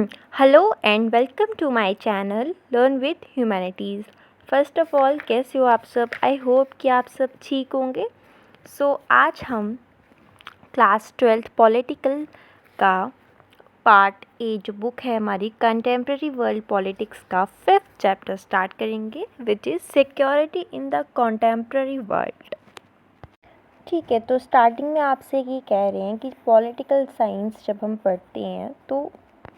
Hello and welcome to my channel learn with humanities. First of all कैसे हो आप सब? आई होप कि आप सब ठीक होंगे। आज हम क्लास 12th पॉलिटिकल का पार्ट ए जो बुक है हमारी कंटेम्प्रेरी वर्ल्ड पॉलिटिक्स का 5th चैप्टर स्टार्ट करेंगे, which is security in the contemporary world. ठीक है, तो स्टार्टिंग में आपसे ये कह रहे हैं कि पॉलिटिकल साइंस जब हम पढ़ते हैं तो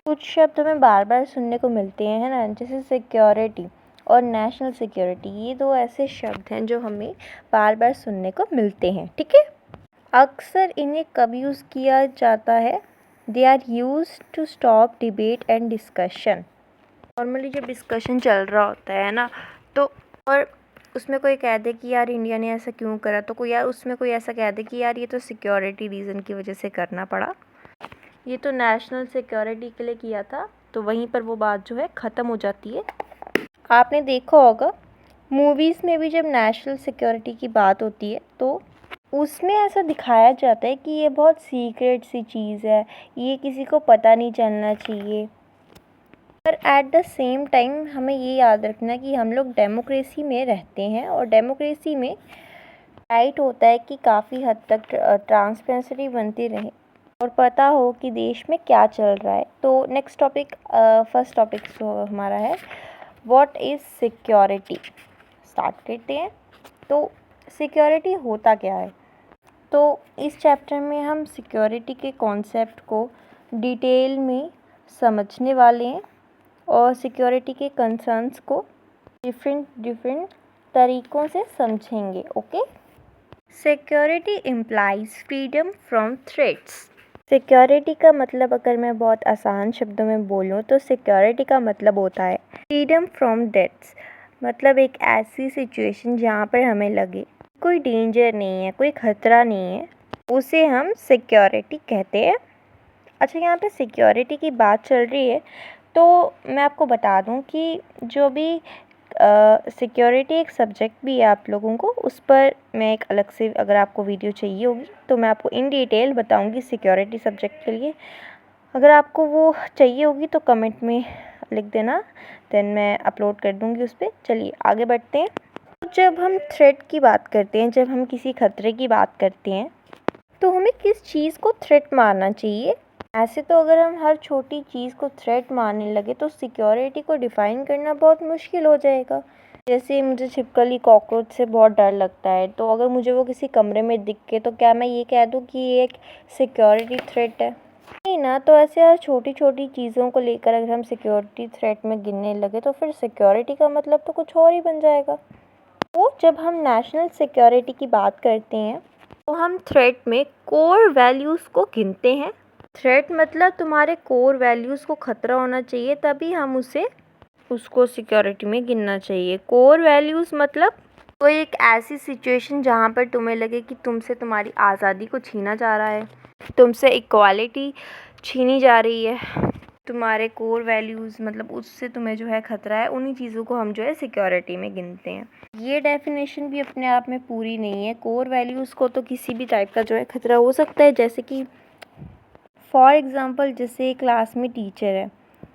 कुछ शब्द हमें बार बार सुनने को मिलते हैं, है ना, जैसे सिक्योरिटी और नेशनल सिक्योरिटी। ये दो ऐसे शब्द हैं जो हमें बार बार सुनने को मिलते हैं। ठीक है, अक्सर इन्हें कब यूज़ किया जाता है? They are use to stop debate and discussion. Normally जब डिस्कशन चल रहा होता है ना, तो और उसमें कोई कह दे कि यार इंडिया ने ऐसा क्यों करा, तो कोई यार उसमें कोई ऐसा कह दे कि यार ये तो सिक्योरिटी रीज़न की वजह से करना पड़ा, ये तो नेशनल सिक्योरिटी के लिए किया था, तो वहीं पर वो बात जो है ख़त्म हो जाती है। आपने देखा होगा मूवीज़ में भी जब नेशनल सिक्योरिटी की बात होती है तो उसमें ऐसा दिखाया जाता है कि ये बहुत सीक्रेट सी चीज़ है, ये किसी को पता नहीं चलना चाहिए। पर एट द सेम टाइम हमें ये याद रखना कि हम लोग डेमोक्रेसी में रहते हैं और डेमोक्रेसी में राइट होता है कि काफ़ी हद तक ट्रांसपेरेंसी बनती रहे और पता हो कि देश में क्या चल रहा है। तो नेक्स्ट टॉपिक, फर्स्ट टॉपिक जो हमारा है, व्हाट इज़ सिक्योरिटी। स्टार्ट करते हैं। तो सिक्योरिटी होता क्या है? तो इस चैप्टर में हम सिक्योरिटी के कॉन्सेप्ट को डिटेल में समझने वाले हैं और सिक्योरिटी के कंसर्न्स को डिफरेंट तरीक़ों से समझेंगे। Okay, security implies freedom from threats. Security का मतलब अगर मैं बहुत आसान शब्दों में बोलूँ तो सिक्योरिटी का मतलब होता है फ्रीडम फ्रॉम डेट्स। मतलब एक ऐसी सिचुएशन जहाँ पर हमें लगे कोई डेंजर नहीं है, कोई ख़तरा नहीं है, उसे हम सिक्योरिटी कहते हैं। अच्छा, यहाँ पे सिक्योरिटी की बात चल रही है तो मैं आपको बता दूँ कि जो भी सिक्योरिटी एक सब्जेक्ट भी है आप लोगों को, उस पर मैं एक अलग से, अगर आपको वीडियो चाहिए होगी तो मैं आपको इन डिटेल बताऊंगी सिक्योरिटी सब्जेक्ट के लिए। अगर आपको वो चाहिए होगी तो कमेंट में लिख देना, देन मैं अपलोड कर दूंगी उस पर। चलिए आगे बढ़ते हैं। जब हम थ्रेट की बात करते हैं, जब हम किसी खतरे की बात करते हैं तो हमें किस चीज़ को थ्रेट मानना चाहिए? ऐसे तो अगर हम हर छोटी चीज़ को थ्रेट मानने लगे तो सिक्योरिटी को डिफ़ाइन करना बहुत मुश्किल हो जाएगा। जैसे मुझे छिपकली कॉकरोच से बहुत डर लगता है, तो अगर मुझे वो किसी कमरे में दिख के तो क्या मैं ये कह दूँ कि ये एक सिक्योरिटी थ्रेट है? नहीं ना। तो ऐसे हर छोटी छोटी चीज़ों को लेकर अगर हम सिक्योरिटी थ्रेट में गिनने लगे तो फिर सिक्योरिटी का मतलब तो कुछ और ही बन जाएगा। तो जब हम नेशनल सिक्योरिटी की बात करते हैं तो हम थ्रेट में कोर वैल्यूज़ को गिनते हैं। थ्रेट मतलब तुम्हारे कोर वैल्यूज़ को ख़तरा होना चाहिए, तभी हम उसको सिक्योरिटी में गिनना चाहिए। कोर वैल्यूज़ मतलब कोई एक ऐसी सिचुएशन जहाँ पर तुम्हें लगे कि तुमसे तुम्हारी आज़ादी को छीना जा रहा है, तुमसे इक्वालिटी छीनी जा रही है, तुम्हारे कोर वैल्यूज़ मतलब उससे तुम्हें जो है ख़तरा है, उन्हीं चीज़ों को हम जो है सिक्योरिटी में गिनते हैं। ये डेफिनेशन भी अपने आप में पूरी नहीं है। कोर वैल्यूज़ को तो किसी भी टाइप का जो है ख़तरा हो सकता है, जैसे कि फॉर एग्ज़ाम्पल जैसे क्लास में टीचर है,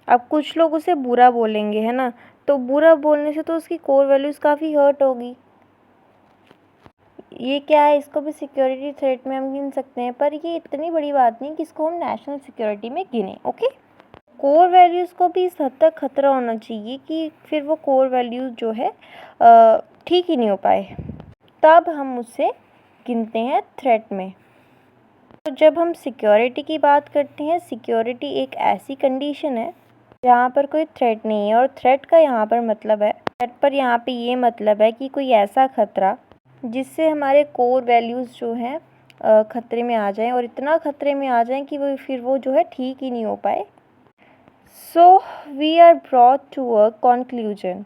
अब कुछ लोग उसे बुरा बोलेंगे, है ना, तो बुरा बोलने से तो उसकी कोर वैल्यूज़ काफ़ी हर्ट होगी। ये क्या है, इसको भी सिक्योरिटी थ्रेट में हम गिन सकते हैं, पर ये इतनी बड़ी बात नहीं कि इसको हम नेशनल सिक्योरिटी में गिनें। ओके, कोर वैल्यूज़ को भी इस हद तक ख़तरा होना चाहिए कि फिर वो कोर वैल्यूज़ जो है ठीक ही नहीं हो पाए, तब हम उसे गिनते हैं थ्रेट में। तो जब हम सिक्योरिटी की बात करते हैं, सिक्योरिटी एक ऐसी कंडीशन है जहाँ पर कोई थ्रेट नहीं है, और थ्रेट का यहाँ पर मतलब है, थ्रेट पर यहाँ पे ये मतलब है कि कोई ऐसा ख़तरा जिससे हमारे कोर वैल्यूज़ जो हैं ख़तरे में आ जाएं, और इतना ख़तरे में आ जाएं कि वो जो है ठीक ही नहीं हो पाए। So we are brought to a conclusion.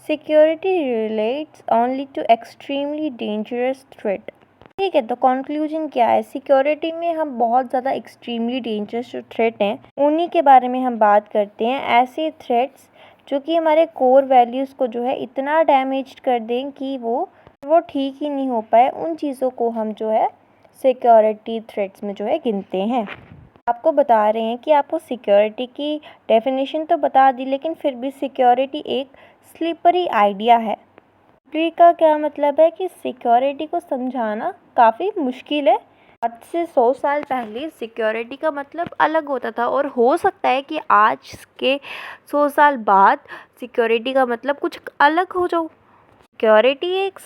Security relates only to extremely dangerous threat. ठीक है, तो कंक्लूजन क्या है? सिक्योरिटी में हम बहुत ज़्यादा एक्सट्रीमली डेंजरस जो थ्रेट हैं उन्हीं के बारे में हम बात करते हैं। ऐसे थ्रेट्स जो कि हमारे कोर वैल्यूज़ को जो है इतना डैमेज कर दें कि वो ठीक ही नहीं हो पाए, उन चीज़ों को हम जो है सिक्योरिटी थ्रेट्स में जो है गिनते हैं। आपको बता रहे हैं कि आपको सिक्योरिटी की डेफिनेशन तो बता दी, लेकिन फिर भी सिक्योरिटी एक स्लिपरी आइडिया है। स्लिपरी का क्या मतलब है कि सिक्योरिटी को समझाना काफ़ी मुश्किल है। आज से 100 साल पहले सिक्योरिटी का मतलब अलग होता था, और हो सकता है कि आज के 100 साल बाद सिक्योरिटी का मतलब कुछ अलग हो जाओ। सिक्योरिटी एक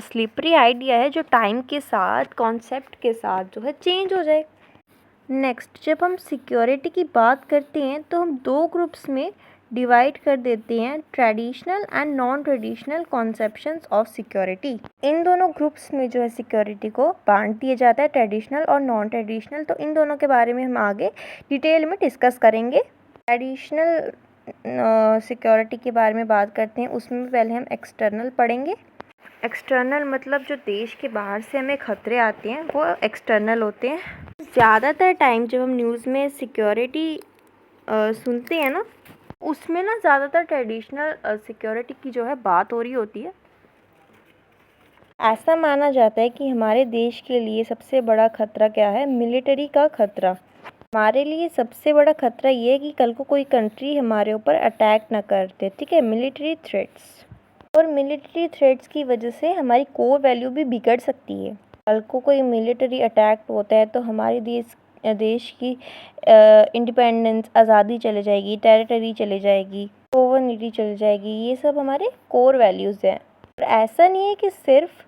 स्लिपरी आइडिया है जो टाइम के साथ, कॉन्सेप्ट के साथ जो है चेंज हो जाए। नेक्स्ट, जब हम सिक्योरिटी की बात करते हैं तो हम दो ग्रुप्स में डिवाइड कर देते हैं, traditional and non traditional conceptions of security. इन दोनों ग्रुप्स में जो है सिक्योरिटी को बांट दिया जाता है, ट्रेडिशनल और नॉन ट्रेडिशनल। तो इन दोनों के बारे में हम आगे डिटेल में डिस्कस करेंगे। ट्रेडिशनल सिक्योरिटी के बारे में बात करते हैं, उसमें पहले हम एक्सटर्नल पढ़ेंगे। एक्सटर्नल मतलब जो देश के बाहर से हमें खतरे आते हैं वो एक्सटर्नल होते हैं। ज़्यादातर टाइम जब हम न्यूज़ में सिक्योरिटी सुनते हैं ना, उसमें ना ज़्यादातर ट्रेडिशनल सिक्योरिटी की जो है बात हो रही होती है। ऐसा माना जाता है कि हमारे देश के लिए सबसे बड़ा खतरा क्या है? मिलिट्री का खतरा। हमारे लिए सबसे बड़ा खतरा ये है कि कल को कोई कंट्री हमारे ऊपर अटैक ना कर दे, ठीक है, मिलिट्री थ्रेट्स। और मिलिट्री थ्रेट्स की वजह से हमारी कोर वैल्यू भी बिगड़ सकती है। कल को कोई मिलिट्री अटैक होता है तो हमारे देश की इंडिपेंडेंस, आज़ादी चले जाएगी, टेरिटरी चले जाएगी, सोवरेनिटी चले जाएगी। ये सब हमारे कोर वैल्यूज़ हैं। और ऐसा नहीं है कि सिर्फ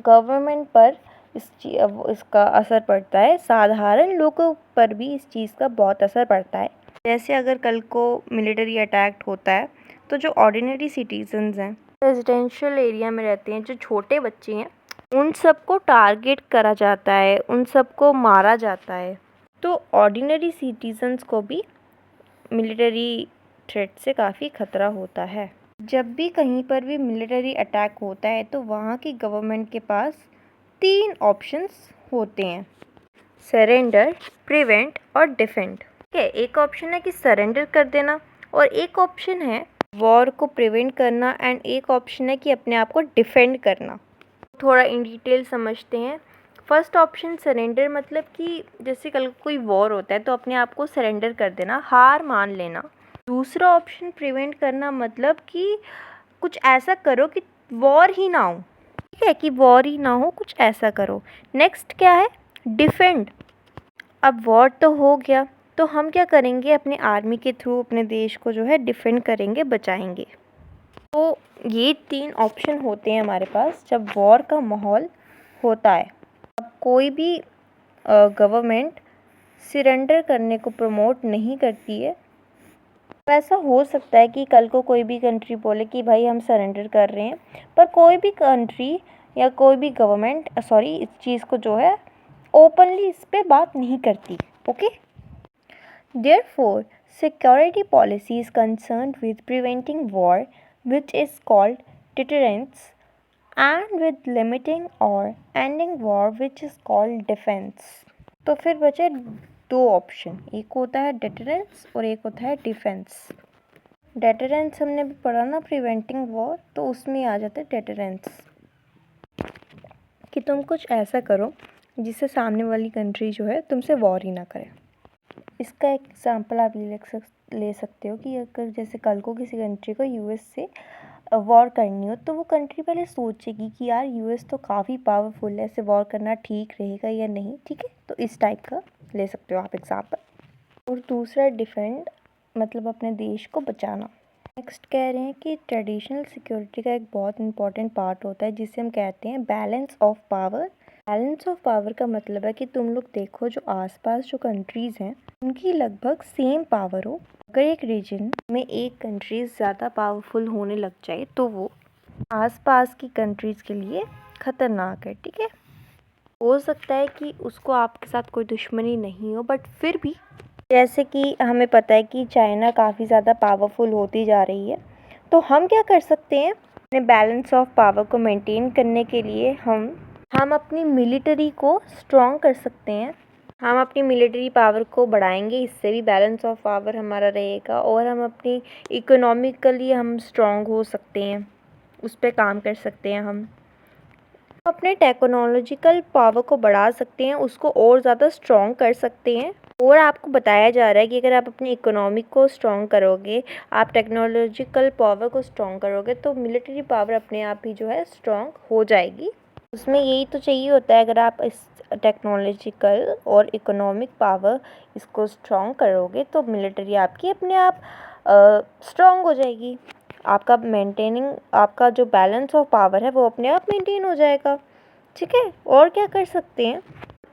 गवर्नमेंट पर इसका असर पड़ता है, साधारण लोगों पर भी इस चीज़ का बहुत असर पड़ता है। जैसे अगर कल को मिलिट्री अटैक होता है तो जो ऑर्डिनरी सिटीजन्स हैं, रेजिडेंशियल एरिया में रहते हैं, जो छोटे बच्चे हैं, उन सबको टारगेट करा जाता है, उन सबको मारा जाता है। तो ऑर्डिनरी सिटीजन्स को भी मिलिट्री थ्रेट से काफ़ी खतरा होता है। जब भी कहीं पर भी मिलिट्री अटैक होता है तो वहाँ की गवर्नमेंट के पास 3 ऑप्शंस होते हैं, सरेंडर, प्रिवेंट और डिफेंड। ठीक है, एक ऑप्शन है कि सरेंडर कर देना, और एक ऑप्शन है वॉर को प्रिवेंट करना, एंड एक ऑप्शन है कि अपने आप को डिफेंड करना। थोड़ा इन डिटेल समझते हैं। फर्स्ट ऑप्शन सरेंडर, मतलब कि जैसे कल कोई वॉर होता है तो अपने आप को सरेंडर कर देना, हार मान लेना। दूसरा ऑप्शन प्रिवेंट करना, मतलब कि कुछ ऐसा करो कि वॉर ही ना हो, ठीक है, कि वॉर ही ना हो, कुछ ऐसा करो। नेक्स्ट क्या है? डिफेंड। अब वॉर तो हो गया, तो हम क्या करेंगे? अपने आर्मी के थ्रू अपने देश को जो है डिफेंड करेंगे, बचाएंगे। तो ये 3 ऑप्शन होते हैं हमारे पास जब वॉर का माहौल होता है। अब कोई भी गवर्नमेंट सरेंडर करने को प्रमोट नहीं करती है। तो ऐसा हो सकता है कि कल को कोई भी कंट्री बोले कि भाई हम सरेंडर कर रहे हैं, पर कोई भी कंट्री या कोई भी गवर्नमेंट इस चीज़ को जो है ओपनली इस पे बात नहीं करती। Okay, therefore security policy is concerned with preventing war, which is called deterrence, and with limiting or ending war, which is called defense। तो फिर बचे 2 ऑप्शन, एक होता है डिटरेंस और एक होता है डिफेंस। डेटरेंस हमने भी पढ़ा ना, प्रिवेंटिंग वॉर, तो उसमें आ जाता है डेटरेंस, कि तुम कुछ ऐसा करो जिससे सामने वाली कंट्री जो है तुमसे वॉर ही ना करे। इसका एक एग्जांपल आप ले सकते हो कि अगर जैसे कल को किसी कंट्री को यूएस से वॉर करनी हो, तो वो कंट्री पहले सोचेगी कि यार यूएस तो काफ़ी पावरफुल है, ऐसे वॉर करना ठीक रहेगा या नहीं, ठीक है। तो इस टाइप का ले सकते हो आप एग्जांपल। और दूसरा डिफेंड, मतलब अपने देश को बचाना। नेक्स्ट कह रहे हैं कि ट्रेडिशनल सिक्योरिटी का एक बहुत इंपॉर्टेंट पार्ट होता है जिसे हम कहते हैं balance of power. Balance of power का मतलब है कि तुम लोग देखो, जो आसपास जो कंट्रीज़ हैं उनकी लगभग सेम पावर हो। अगर एक रीजन में एक कंट्रीज ज़्यादा पावरफुल होने लग जाए तो वो आसपास की कंट्रीज़ के लिए ख़तरनाक है, ठीक है। हो सकता है कि उसको आपके साथ कोई दुश्मनी नहीं हो, बट फिर भी जैसे कि हमें पता है कि चाइना काफ़ी ज़्यादा पावरफुल होती जा रही है, तो हम क्या कर सकते हैं? अपने बैलेंस ऑफ पावर को मेंटेन करने के लिए हम अपनी मिलिट्री को स्ट्रॉन्ग कर सकते हैं। हम अपनी मिलिट्री पावर को बढ़ाएंगे, इससे भी बैलेंस ऑफ पावर हमारा रहेगा, और हम अपनी इकोनॉमिकली हम स्ट्रॉन्ग हो सकते हैं, उस पर काम कर सकते हैं हम। अपने टेक्नोलॉजिकल पावर को बढ़ा सकते हैं, उसको और ज़्यादा स्ट्रॉन्ग कर सकते हैं। और आपको बताया जा रहा है कि अगर आप अपनी इकोनॉमी को स्ट्रॉन्ग करोगे, आप टेक्नोलॉजिकल पावर को स्ट्रॉन्ग करोगे, तो मिलिट्री पावर अपने आप ही जो है स्ट्रॉन्ग हो जाएगी। उसमें यही तो चाहिए होता है, अगर आप इस टेक्नोलॉजिकल और इकोनॉमिक पावर इसको स्ट्रॉन्ग करोगे तो मिलिट्री आपकी अपने आप स्ट्रॉन्ग हो जाएगी। आपका जो बैलेंस ऑफ पावर है वो अपने आप मेंटेन हो जाएगा। ठीक है, और क्या कर सकते हैं?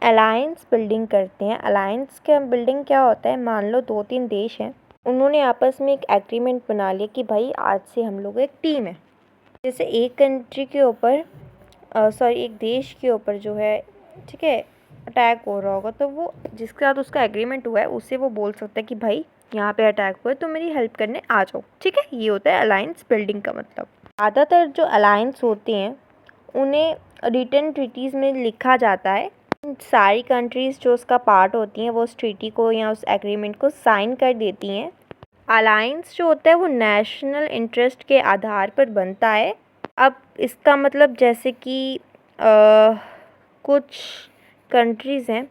अलायंस बिल्डिंग करते हैं। अलायंस का बिल्डिंग क्या होता है? मान लो 2-3 देश हैं, उन्होंने आपस में एक एग्रीमेंट बना लिया कि भाई आज से हम लोग एक टीम है। जैसे एक कंट्री के ऊपर एक देश के ऊपर जो है, ठीक है, अटैक हो रहा होगा, तो वो जिसके साथ उसका एग्रीमेंट हुआ है उससे वो बोल सकता है कि भाई यहाँ पे अटैक हुआ है तो मेरी हेल्प करने आ जाओ। ठीक है, ये होता है अलायंस बिल्डिंग का मतलब। ज़्यादातर जो अलायंस होते हैं उन्हें रिटन ट्रीटीज़ में लिखा जाता है। सारी कंट्रीज़ जो उसका पार्ट होती हैं वो उस ट्रीटी को या उस एग्रीमेंट को साइन कर देती हैं। अलायंस जो होता है वो नेशनल इंटरेस्ट के आधार पर बनता है। अब इसका मतलब जैसे कि कुछ कंट्रीज़ हैं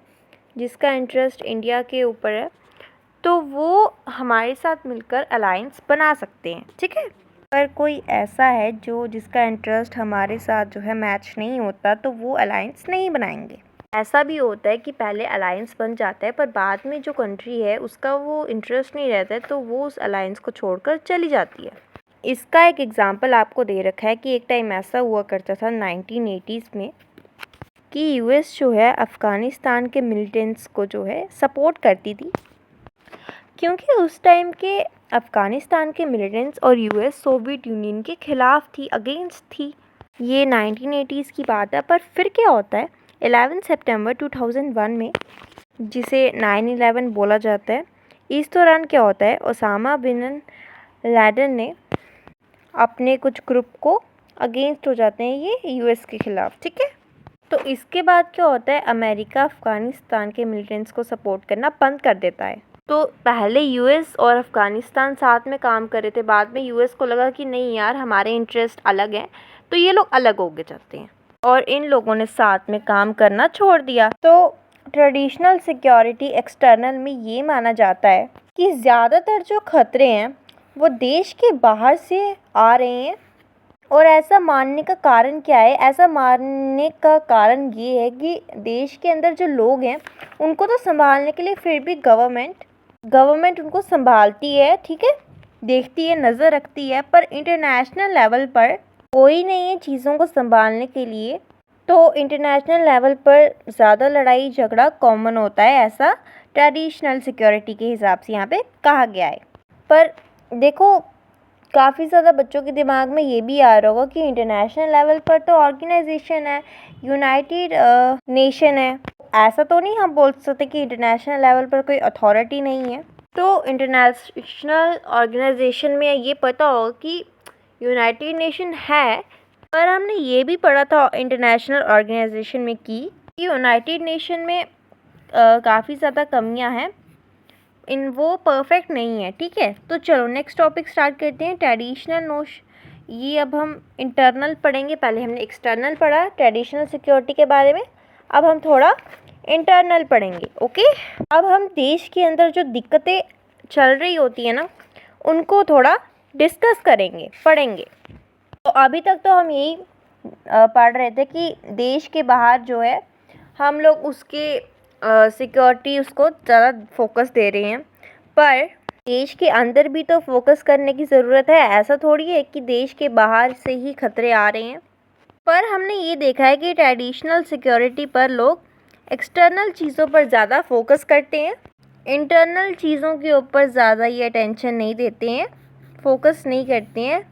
जिसका इंटरेस्ट इंडिया के ऊपर है, तो वो हमारे साथ मिलकर अलायंस बना सकते हैं। ठीक है, पर कोई ऐसा है जिसका इंटरेस्ट हमारे साथ जो है मैच नहीं होता, तो वो अलायंस नहीं बनाएंगे। ऐसा भी होता है कि पहले अलायंस बन जाता है पर बाद में जो कंट्री है उसका वो इंटरेस्ट नहीं रहता है, तो वो उस अलायंस को छोड़कर चली जाती है। इसका एक एग्जांपल आपको दे रखा है कि एक टाइम ऐसा हुआ करता था 1980s में कि यूएस जो है अफ़गानिस्तान के मिलिटेंट्स को जो है सपोर्ट करती थी, क्योंकि उस टाइम के अफ़गानिस्तान के मिलिटेंट्स और यूएस सोवियत यूनियन के ख़िलाफ़ थी, अगेंस्ट थी। ये 1980s की बात है। पर फिर क्या होता है, 11 सितंबर 2001 में, जिसे 9/11 बोला जाता है, इस दौरान क्या होता है, ओसामा बिन लादेन ने अपने कुछ ग्रुप को अगेंस्ट हो जाते हैं ये यूएस के ख़िलाफ़। ठीक है, तो इसके बाद क्या होता है, अमेरिका अफ़गानिस्तान के मिलिटेंट्स को सपोर्ट करना बंद कर देता है। तो पहले यूएस और अफ़गानिस्तान साथ में काम कर रहे थे, बाद में यूएस को लगा कि नहीं यार हमारे इंटरेस्ट अलग हैं, तो ये लोग अलग हो गए जाते हैं और इन लोगों ने साथ में काम करना छोड़ दिया। तो ट्रेडिशनल सिक्योरिटी एक्सटर्नल में ये माना जाता है कि ज़्यादातर जो खतरे हैं वो देश के बाहर से आ रहे हैं। और ऐसा मानने का कारण क्या है? ऐसा मानने का कारण ये है कि देश के अंदर जो लोग हैं उनको तो संभालने के लिए फिर भी गवर्नमेंट उनको संभालती है, ठीक है, देखती है, नज़र रखती है, पर इंटरनेशनल लेवल पर कोई नहीं है चीज़ों को संभालने के लिए। तो इंटरनेशनल लेवल पर ज़्यादा लड़ाई झगड़ा कॉमन होता है, ऐसा ट्रेडिशनल सिक्योरिटी के हिसाब से यहाँ पे कहा गया है। पर देखो, काफ़ी ज़्यादा बच्चों के दिमाग में ये भी आ रहा होगा कि इंटरनेशनल लेवल पर तो ऑर्गेनाइजेशन है, यूनाइटेड नेशन है, ऐसा तो नहीं हम बोल सकते कि इंटरनेशनल लेवल पर कोई अथॉरिटी नहीं है। तो इंटरनेशनल ऑर्गेनाइजेशन में ये पता होगा कि यूनाइटेड नेशन है, पर हमने ये भी पढ़ा था इंटरनेशनल ऑर्गेनाइजेशन में कि यूनाइटेड नेशन में काफ़ी ज़्यादा कमियां हैं, वो परफेक्ट नहीं है। ठीक है, तो चलो नेक्स्ट टॉपिक स्टार्ट करते हैं, ट्रेडिशनल ये अब हम इंटरनल पढ़ेंगे। पहले हमने एक्सटर्नल पढ़ा ट्रेडिशनल सिक्योरिटी के बारे में, अब हम थोड़ा इंटरनल पढ़ेंगे। ओके, अब हम देश के अंदर जो दिक्कतें चल रही होती है ना, उनको थोड़ा डिस्कस करेंगे, पढ़ेंगे। तो अभी तक तो हम यही पढ़ रहे थे कि देश के बाहर जो है हम लोग उसके सिक्योरिटी उसको ज़्यादा फोकस दे रहे हैं, पर देश के अंदर भी तो फोकस करने की ज़रूरत है। ऐसा थोड़ी है कि देश के बाहर से ही खतरे आ रहे हैं। पर हमने ये देखा है कि ट्रेडिशनल सिक्योरिटी पर लोग एक्सटर्नल चीज़ों पर ज़्यादा फोकस करते हैं, इंटरनल चीज़ों के ऊपर ज़्यादा ये अटेंशन नहीं देते हैं, फोकस नहीं करते हैं।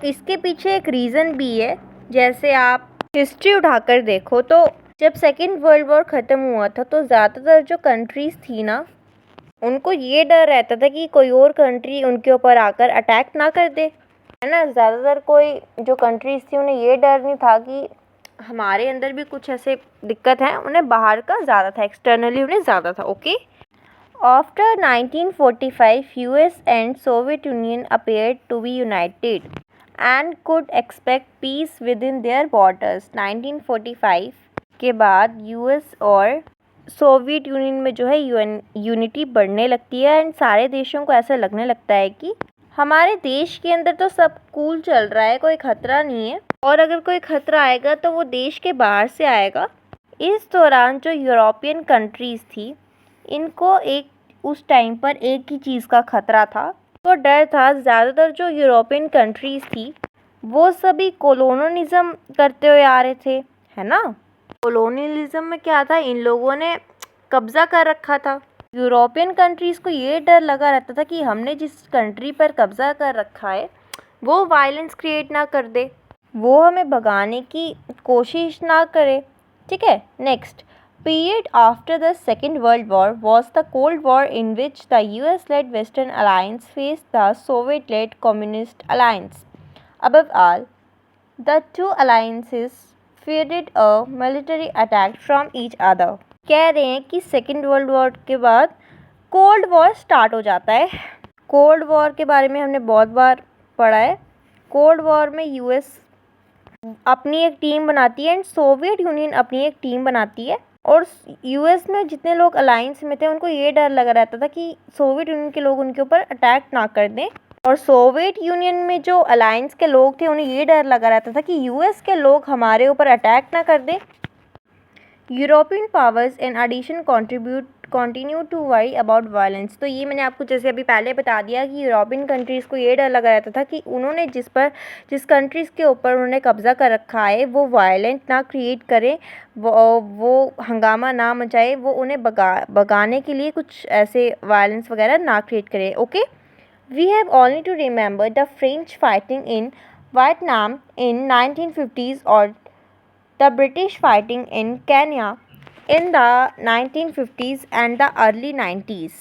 इसके पीछे एक रीज़न भी है। जैसे आप हिस्ट्री उठाकर देखो तो जब सेकेंड वर्ल्ड वॉर ख़त्म हुआ था तो ज़्यादातर जो कंट्रीज़ थी ना, उनको ये डर रहता था कि कोई और कंट्री उनके ऊपर आकर अटैक ना कर दे, है ना। ज़्यादातर कोई जो कंट्रीज़ थी उन्हें ये डर नहीं था कि हमारे अंदर भी कुछ ऐसे दिक्कत है, उन्हें बाहर का ज़्यादा था, एक्सटर्नली उन्हें ज़्यादा था। Okay, after 1945 US and Soviet union appeared to be united and could expect peace within their borders. 1945 के बाद यूएस और सोवियत यूनियन में जो है यूनिटी बढ़ने लगती है एंड सारे देशों को ऐसा लगने लगता है कि हमारे देश के अंदर तो सब कूल चल रहा है, कोई खतरा नहीं है, और अगर कोई खतरा आएगा तो वो देश के बाहर से आएगा। इस दौरान जो यूरोपियन कंट्रीज़ थी, इनको उस टाइम पर एक ही चीज़ का खतरा था, तो डर था। ज़्यादातर जो यूरोपियन कंट्रीज़ थी वो सभी कॉलोनियलिज्म करते हुए आ रहे थे, है ना। कॉलोनियलिज्म में क्या था, इन लोगों ने कब्ज़ा कर रखा था। यूरोपियन कंट्रीज़ को ये डर लगा रहता था कि हमने जिस कंट्री पर कब्ज़ा कर रखा है वो वायलेंस क्रिएट ना कर दे, वो हमें भगाने की कोशिश ना करे, ठीक है। Next period after the Second World War was the Cold War, in which the US-led Western Alliance faced the Soviet-led Communist Alliance. Above all, the two alliances feared a military attack from each other. कह रहे हैं कि second world war के बाद cold war start हो जाता है। Cold war के बारे में हमने बहुत बार पढ़ा है। कोल्ड वॉर में यूएस अपनी एक टीम बनाती है एंड सोवियत यूनियन अपनी एक टीम बनाती है, और यूएस में जितने लोग अलायंस में थे उनको ये डर लगा रहता था कि सोवियत यूनियन के लोग उनके ऊपर अटैक ना कर दें, और सोवियत यूनियन में जो अलायंस के लोग थे उन्हें ये डर लगा रहता था कि यूएस के लोग हमारे ऊपर अटैक ना कर दें। European powers in addition continue to worry about violence. तो ये मैंने आपको जैसे अभी पहले बता दिया कि यूरोपियन कंट्रीज़ को ये डर लगा रहता था कि उन्होंने जिस कंट्रीज़ के ऊपर उन्होंने कब्ज़ा कर रखा है वो वायलेंट ना क्रिएट करें, वो हंगामा ना मचाए, वो उन्हें भगाने के लिए कुछ ऐसे वायलेंस वगैरह ना क्रिएट करें। Okay, we have only to remember the French fighting in Vietnam in 1950s और the British fighting in Kenya in the 1950s and the early 90s.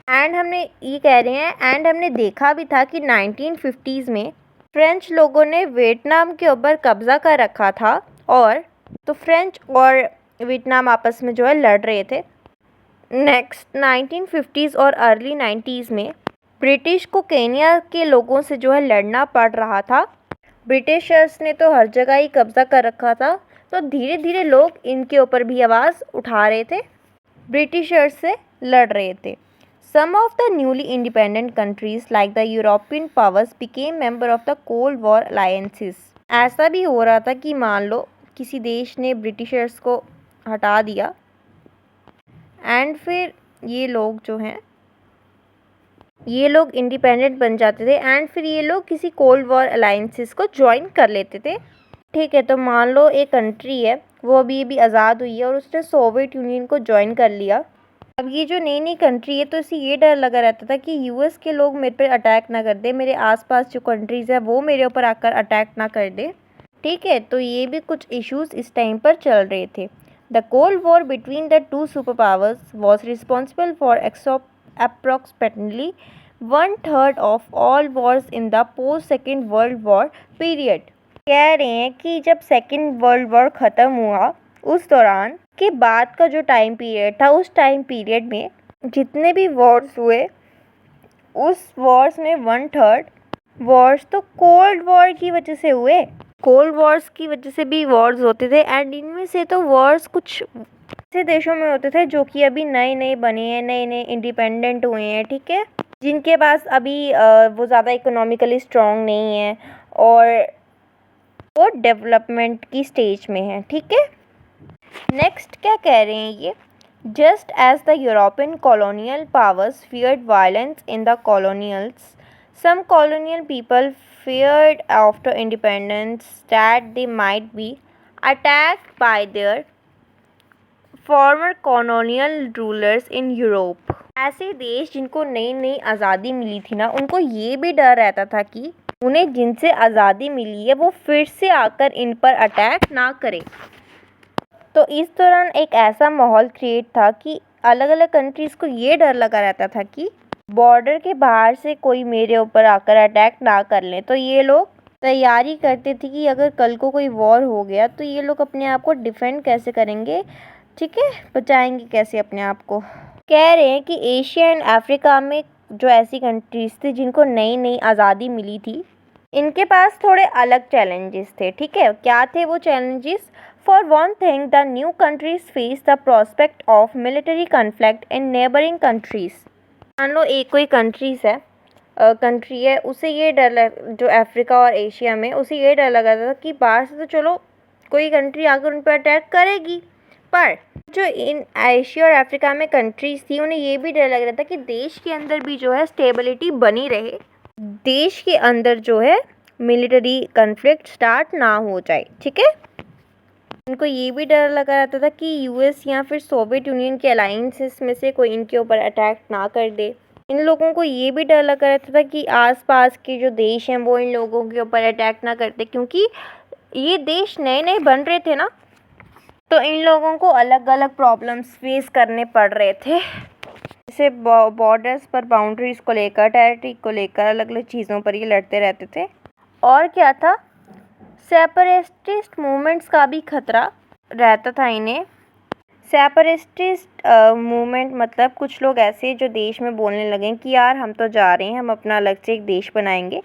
And हमने ये कह रहे हैं एंड हमने देखा भी था कि 1950s में फ्रेंच लोगों ने वियतनाम के ऊपर कब्ज़ा कर रखा था, और तो फ्रेंच और वियतनाम आपस में जो है लड़ रहे थे। नेक्स्ट 1950s और अर्ली 90s में ब्रिटिश को केनिया के लोगों से जो है लड़ना पड़ रहा था। ब्रिटिशर्स ने तो हर जगह ही कब्ज़ा कर रखा था, तो धीरे धीरे लोग इनके ऊपर भी आवाज़ उठा रहे थे, ब्रिटिशर्स से लड़ रहे थे। Some of the newly independent countries like the European powers became member of the cold war alliances. ऐसा भी हो रहा था कि मान लो किसी देश ने ब्रिटिशर्स को हटा दिया एंड फिर ये लोग जो हैं ये लोग इंडिपेंडेंट बन जाते थे एंड फिर ये लोग किसी कोल्ड वॉर अलायंसेस को ज्वाइन कर लेते थे, ठीक है। तो मान लो एक कंट्री है वो अभी आज़ाद हुई है और उसने सोवियत यूनियन को ज्वाइन कर लिया। अब ये जो नई नई कंट्री है तो इसे ये डर लगा रहता था कि यूएस के लोग मेरे पर अटैक ना कर दे, मेरे आसपास जो कंट्रीज़ है वो मेरे ऊपर आकर अटैक ना कर दे, ठीक है। तो ये भी कुछ इश्यूज इस टाइम पर चल रहे थे। The cold war between the two super powers was responsible for approximately 1/3 of all wars in the post Second World War period. कह रहे हैं कि जब सेकेंड वर्ल्ड वॉर ख़त्म हुआ उस दौरान के बाद का जो टाइम पीरियड था, उस टाइम पीरियड में जितने भी वॉर्स हुए उस वॉर्स में 1/3 वॉर्स तो कोल्ड वॉर की वजह से हुए। कोल्ड वॉर्स की वजह से भी वॉर्स होते थे एंड इनमें से तो वॉर्स कुछ ऐसे देशों में होते थे जो कि अभी नए नए बने हैं, नए नए इंडिपेंडेंट हुए हैं, ठीक है, जिनके पास अभी वो ज़्यादा इकोनॉमिकली स्ट्रॉन्ग नहीं है और वो डेवलपमेंट की स्टेज में है, ठीक है। नेक्स्ट क्या कह रहे हैं ये, just as the European colonial powers feared violence in the colonials, some colonial people feared after independence that they might be attacked by their former colonial rulers in Europe. ऐसे देश जिनको नई नई आज़ादी मिली थी ना, उनको ये भी डर रहता था कि उन्हें जिनसे आज़ादी मिली है वो फिर से आकर इन पर अटैक ना करे। तो इस दौरान एक ऐसा माहौल क्रिएट था कि अलग अलग कंट्रीज़ को ये डर लगा रहता था कि बॉर्डर के बाहर से कोई मेरे ऊपर आकर अटैक ना कर ले। तो ये लोग तैयारी करते थे कि अगर कल को कोई वॉर हो गया तो ये लोग अपने आप को डिफेंड कैसे करेंगे, ठीक है, बचाएंगे कैसे अपने आप को। कह रहे हैं कि एशिया एंड अफ्रीका में जो ऐसी कंट्रीज़ थी जिनको नई नई आज़ादी मिली थी, इनके पास थोड़े अलग चैलेंजेस थे, ठीक है। क्या थे वो challenges? For one thing, the new countries face the prospect of military conflict in neighbouring countries. मान लो एक कोई कंट्री है, उसे ये डर जो अफ्रीका और एशिया में, उसे ये डर लगा था कि बाहर से तो चलो कोई कंट्री आकर उन पर अटैक करेगी, पर जो इन एशिया और अफ्रीका में कंट्रीज थी उन्हें ये भी डर लग रहा था कि देश के अंदर भी जो है स्टेबिलिटी बनी रहे, देश के अंदर जो है मिलिट्री कन्फ्लिक्ट स्टार्ट ना हो जाए, ठीक है। उनको ये भी डर लगा रहता था कि यूएस या फिर सोवियत यूनियन के अलाइंसेस में से कोई इनके ऊपर अटैक ना कर दे। इन लोगों को ये भी डर लगा रहता था कि आसपास के जो देश हैं वो इन लोगों के ऊपर अटैक ना करते, क्योंकि ये देश नए नए बन रहे थे ना, तो इन लोगों को अलग अलग प्रॉब्लम्स फेस करने पड़ रहे थे, जैसे बॉर्डर्स पर बाउंड्रीज को लेकर, टेरिटरी को लेकर, अलग अलग चीज़ों पर ये लड़ते रहते थे। और क्या था, सेपरेटिस्ट मूवमेंट्स का भी खतरा रहता था इन्हें। सेपरेटिस्ट मूवमेंट मतलब कुछ लोग ऐसे जो देश में बोलने लगे कि यार हम तो जा रहे हैं, हम अपना अलग से एक देश बनाएंगे,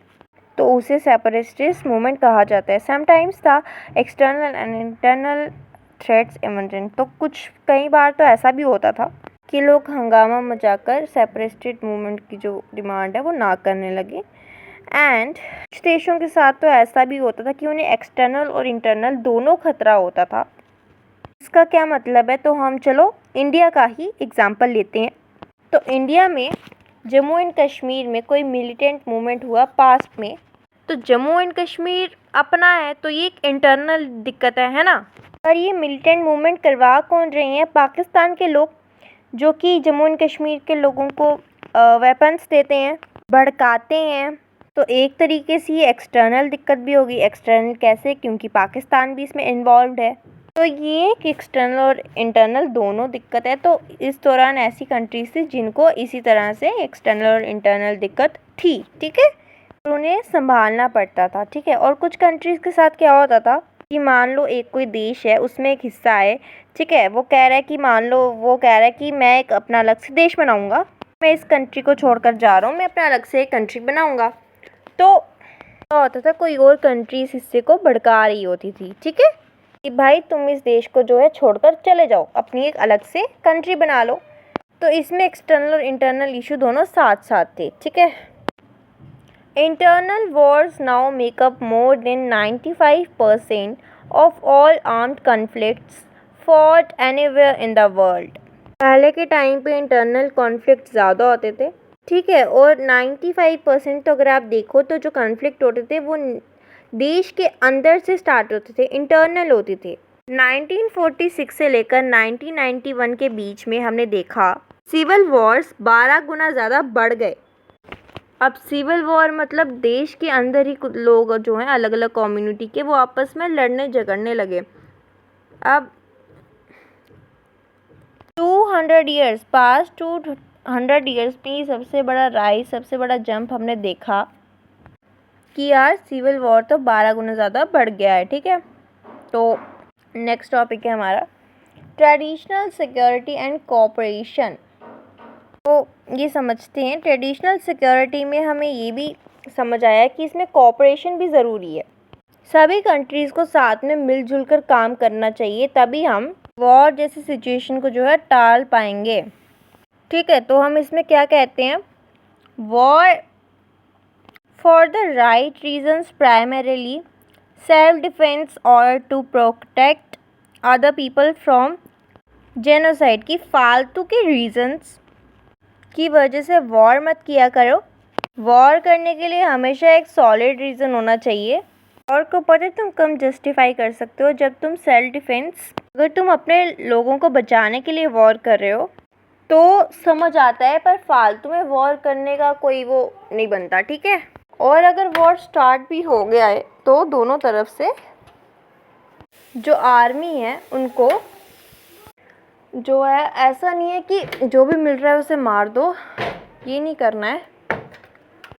तो उसे सेपरेटिस्ट मूवमेंट कहा जाता है। समटाइम्स था external and internal threats emergent, तो कई बार तो ऐसा भी होता था कि लोग हंगामा मचाकर सेपरेटिस्ट मूवमेंट की जो डिमांड है वो ना करने लगे। एंड कुछ देशों के साथ तो ऐसा भी होता था कि उन्हें एक्सटर्नल और इंटरनल दोनों खतरा होता था। इसका क्या मतलब है, तो हम चलो इंडिया का ही एग्जाम्पल लेते हैं। तो इंडिया में जम्मू एंड कश्मीर में कोई मिलिटेंट मूवमेंट हुआ पास्ट में, तो जम्मू एंड कश्मीर अपना है तो ये एक इंटरनल दिक्कत है ना। पर ये मिलिटेंट मूवमेंट करवा कौन रहे हैं? पाकिस्तान के लोग, जो कि जम्मू एंड कश्मीर के लोगों को वेपन्स देते हैं, भड़काते हैं। तो एक तरीके से ये एक्सटर्नल दिक्कत भी होगी। एक्सटर्नल कैसे? क्योंकि पाकिस्तान भी इसमें इन्वॉल्व है, तो ये एक एक्सटर्नल और इंटरनल दोनों दिक्कत है। तो इस दौरान ऐसी कंट्रीज थी जिनको इसी तरह से एक्सटर्नल और इंटरनल दिक्कत थी, ठीक है, और उन्हें संभालना पड़ता था, ठीक है। और कुछ कंट्रीज़ के साथ क्या होता था कि मान लो एक कोई देश है, उसमें एक हिस्सा है, ठीक है, वो कह रहा है कि वो कह रहा है कि मैं एक अपना अलग से देश बनाऊंगा, मैं इस कंट्री को छोड़कर जा रहा हूँ, मैं अपना अलग से एक कंट्री बनाऊंगा। तो क्या होता था, कोई और कंट्री इस हिस्से को भड़का रही होती थी, ठीक है, कि भाई तुम इस देश को जो है छोड़कर चले जाओ, अपनी एक अलग से कंट्री बना लो। तो इसमें एक्सटर्नल और इंटरनल इशू दोनों साथ साथ थे, ठीक है। Internal Wars now make up more than 95% of all armed conflicts fought anywhere in the world. पहले के टाइम पे इंटरनल कॉन्फ्लिक्ट ज़्यादा होते थे, ठीक है, और 95% तो अगर आप देखो तो जो कॉन्फ्लिक्ट होते थे वो देश के अंदर से स्टार्ट होते थे, इंटरनल होते थे। 1946 से लेकर 1991 के बीच में हमने देखा सिविल वॉर्स 12 गुना ज़्यादा बढ़ गए। अब सिविल वॉर मतलब देश के अंदर ही कुछ लोग जो हैं अलग अलग कम्युनिटी के, वो आपस में लड़ने झगड़ने लगे। अब 200 ईयर्स पास, 200 ईयर्स में सबसे बड़ा राइज, सबसे बड़ा जंप हमने देखा कि यार सिविल वॉर तो 12 गुना ज़्यादा बढ़ गया है, ठीक है। तो नेक्स्ट टॉपिक है हमारा ट्रेडिशनल सिक्योरिटी एंड कोऑपरेशन। तो ये समझते हैं, ट्रेडिशनल सिक्योरिटी में हमें ये भी समझ आया कि इसमें कोऑपरेशन भी ज़रूरी है। सभी कंट्रीज़ को साथ में मिलजुल कर काम करना चाहिए, तभी हम वॉर जैसी सिचुएशन को जो है टाल पाएंगे, ठीक है। तो हम इसमें क्या कहते हैं, war for the right reasons, primarily self defence और to protect other people from genocide, की फालतू के रीजन्स की वजह से वॉर मत किया करो। वॉर करने के लिए हमेशा एक सॉलिड रीज़न होना चाहिए। और को पता तुम कम जस्टिफाई कर सकते हो जब तुम सेल्फ डिफेंस, अगर तुम अपने लोगों को बचाने के लिए वॉर कर रहे हो तो समझ आता है, पर फालतू में वॉर करने का कोई वो नहीं बनता, ठीक है। और अगर वॉर स्टार्ट भी हो गया है तो दोनों तरफ से जो आर्मी है उनको जो है, ऐसा नहीं है कि जो भी मिल रहा है उसे मार दो, ये नहीं करना है।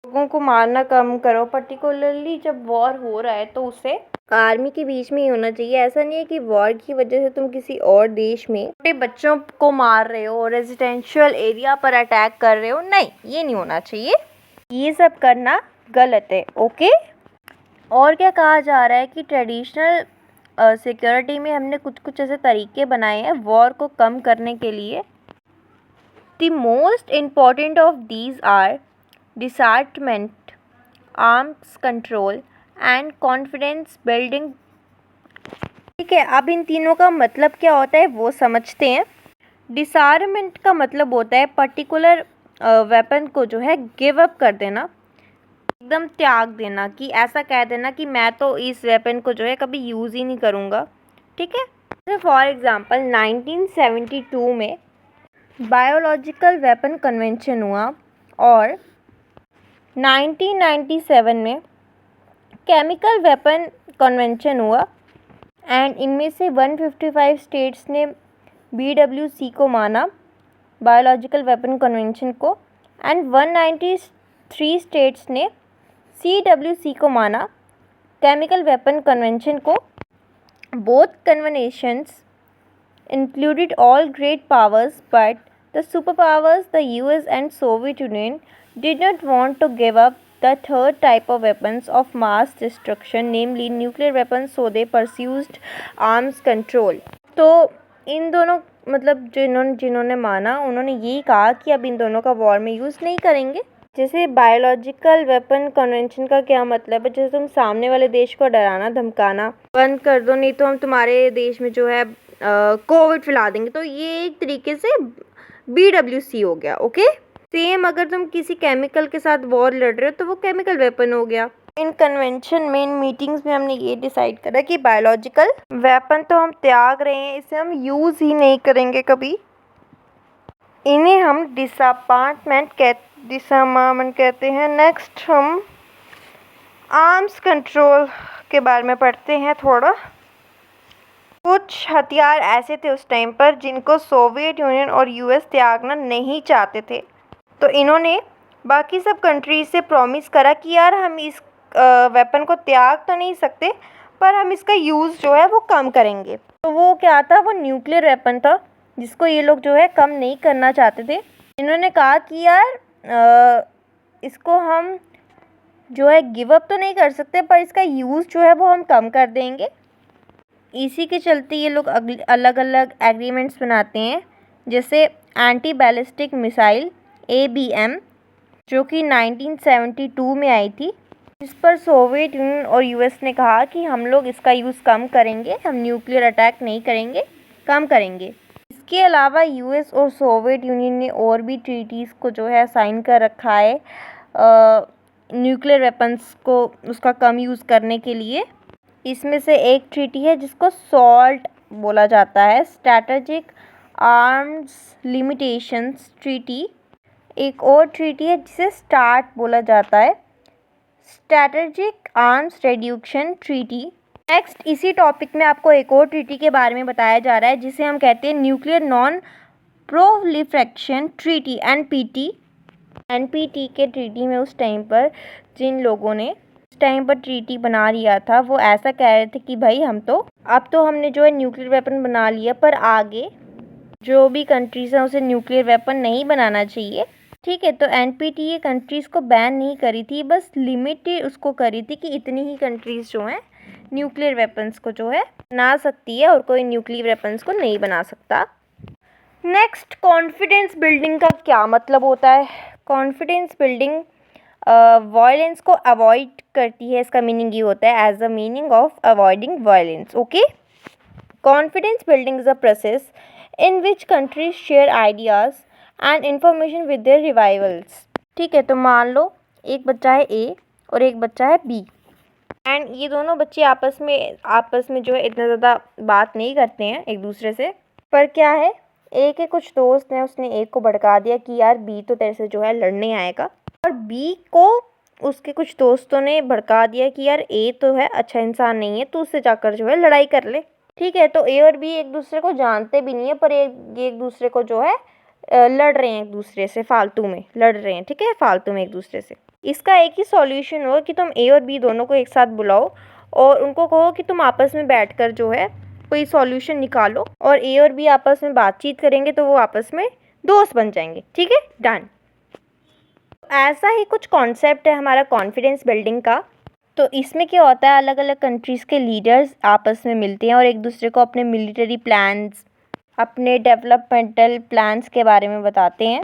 लोगों को मारना कम करो, पर्टिकुलरली जब वॉर हो रहा है तो उसे आर्मी के बीच में ही होना चाहिए। ऐसा नहीं है कि वॉर की वजह से तुम किसी और देश में छोटे बच्चों को मार रहे हो, रेजिडेंशियल एरिया पर अटैक कर रहे हो, नहीं, ये नहीं होना चाहिए, ये सब करना गलत है, ओके। और क्या कहा जा रहा है कि ट्रेडिशनल सिक्योरिटी में हमने कुछ कुछ ऐसे तरीके बनाए हैं वॉर को कम करने के लिए। The most important of these are disarmament, arms control and confidence building. ठीक है, अब इन तीनों का मतलब क्या होता है वो समझते हैं। डिसआर्ममेंट का मतलब होता है पर्टिकुलर वेपन को जो है गिव अप कर देना, एकदम त्याग देना, कि ऐसा कह देना कि मैं तो इस वेपन को जो है कभी यूज़ ही नहीं करूँगा। ठीक है, जैसे फॉर एग्ज़ाम्पल 1972 में बायोलॉजिकल वेपन कन्वेंशन हुआ और 1997 में केमिकल वेपन कन्वेंशन हुआ एंड इनमें से 155 स्टेट्स ने BWC को माना, बायोलॉजिकल वेपन कन्वेंशन को, एंड 193 स्टेट्स ने CWC को माना, केमिकल वेपन कन्वेंशन को। Both conventions included all great powers, but the superpowers, the US and Soviet Union, did not want to give up the third type of weapons of mass destruction, namely nuclear weapons, so they pursued arms control. तो इन दोनों मतलब जिन्होंने माना उन्होंने यही कहा कि अब इन दोनों का वॉर में यूज़ नहीं करेंगे। जैसे बायोलॉजिकल वेपन कन्वेंशन का क्या मतलब है, जैसे तुम सामने वाले देश को डराना धमकाना बंद कर दो, नहीं तो हम तुम्हारे देश में जो है कोविड फैला देंगे, तो ये एक तरीके से BWC हो गया। ओके, सेम अगर तुम किसी केमिकल के साथ वॉर लड़ रहे हो तो वो केमिकल वेपन हो गया। इन कन्वेंशन में, इन मीटिंग्स में हमने ये डिसाइड करा कि बायोलॉजिकल वेपन तो हम त्याग रहे हैं, इसे हम यूज़ ही नहीं करेंगे कभी। इन्हें हम डिसआर्ममेंट कहते हैं। नेक्स्ट हम आर्म्स कंट्रोल के बारे में पढ़ते हैं थोड़ा। कुछ हथियार ऐसे थे उस टाइम पर जिनको सोवियत यूनियन और US त्यागना नहीं चाहते थे, तो इन्होंने बाकी सब कंट्रीज से प्रॉमिस करा कि यार हम इस वेपन को त्याग तो नहीं सकते पर हम इसका यूज़ जो है वो कम करेंगे। तो वो क्या था, वो न्यूक्लियर वेपन था जिसको ये लोग जो है कम नहीं करना चाहते थे। इन्होंने कहा कि यार इसको हम जो है गिव अप तो नहीं कर सकते पर इसका यूज़ जो है वो हम कम कर देंगे। इसी के चलते ये लोग अलग अलग एग्रीमेंट्स बनाते हैं, जैसे एंटी बैलिस्टिक मिसाइल ABM जो कि 1972 में आई थी, इस पर सोवियत यूनियन और US ने कहा कि हम लोग इसका यूज़ कम करेंगे, हम न्यूक्लियर अटैक नहीं करेंगे, कम करेंगे। इसके अलावा US और सोवियत यूनियन ने और भी ट्रीटीज़ को जो है साइन कर रखा है न्यूक्लियर वेपन्स को उसका कम यूज़ करने के लिए। इसमें से एक ट्रीटी है जिसको SALT बोला जाता है, स्ट्रैटेजिक आर्म्स लिमिटेशंस ट्रीटी। एक और ट्रीटी है जिसे START बोला जाता है, स्ट्रैटेजिक आर्म्स रिड्यूक्शन ट्रीटी। नेक्स्ट इसी टॉपिक में आपको एक और ट्रीटी के बारे में बताया जा रहा है जिसे हम कहते हैं nuclear non proliferation treaty, NPT के ट्रीटी में उस टाइम पर जिन लोगों ने टाइम पर ट्रीटी बना लिया था वो ऐसा कह रहे थे कि भाई अब तो हमने जो है न्यूक्लियर वेपन बना लिया पर आगे जो भी कंट्रीज़ हैं उसे न्यूक्लियर वेपन नहीं बनाना चाहिए। ठीक है, तो NPT ये कंट्रीज़ को बैन नहीं करी थी, बस लिमिटेड उसको करी थी कि इतनी ही कंट्रीज़ जो हैं न्यूक्लियर वेपन्स को जो है बना सकती है और कोई न्यूक्लियर वेपन्स को नहीं बना सकता। नेक्स्ट, कॉन्फिडेंस बिल्डिंग का क्या मतलब होता है। कॉन्फिडेंस बिल्डिंग वायलेंस को अवॉइड करती है, इसका मीनिंग ये होता है as a meaning of avoiding violence. Okay, confidence building is a process in which countries share ideas and information with their revivals. ठीक है, तो मान लो एक बच्चा है A और एक बच्चा है B एंड ये दोनों बच्चे आपस में जो है इतना ज़्यादा बात नहीं करते हैं एक दूसरे से, पर क्या है A के कुछ दोस्त ने उसने A को भड़का दिया कि यार B तो तेरे से जो है लड़ने आएगा, और B को उसके कुछ दोस्तों ने भड़का दिया कि यार A तो है अच्छा इंसान नहीं है, तो उससे जाकर जो है लड़ाई कर ले। ठीक है, तो A और B एक दूसरे को जानते भी नहीं है पर एक दूसरे को जो है लड़ रहे हैं, एक दूसरे से फालतू में लड़ रहे हैं। ठीक है, फालतू में एक दूसरे से। इसका एक ही सॉल्यूशन होगा कि तुम A और B दोनों को एक साथ बुलाओ और उनको कहो कि तुम आपस में बैठकर जो है कोई सॉल्यूशन निकालो, और A और B आपस में बातचीत करेंगे तो वो आपस में दोस्त बन जाएंगे। ठीक है, डन। ऐसा ही कुछ कॉन्सेप्ट है हमारा कॉन्फिडेंस बिल्डिंग का। तो इसमें क्या होता है, अलग अलग कंट्रीज़ के लीडर्स आपस में मिलते हैं और एक दूसरे को अपने मिलिट्री प्लान्स, अपने डेवलपमेंटल प्लान्स के बारे में बताते हैं,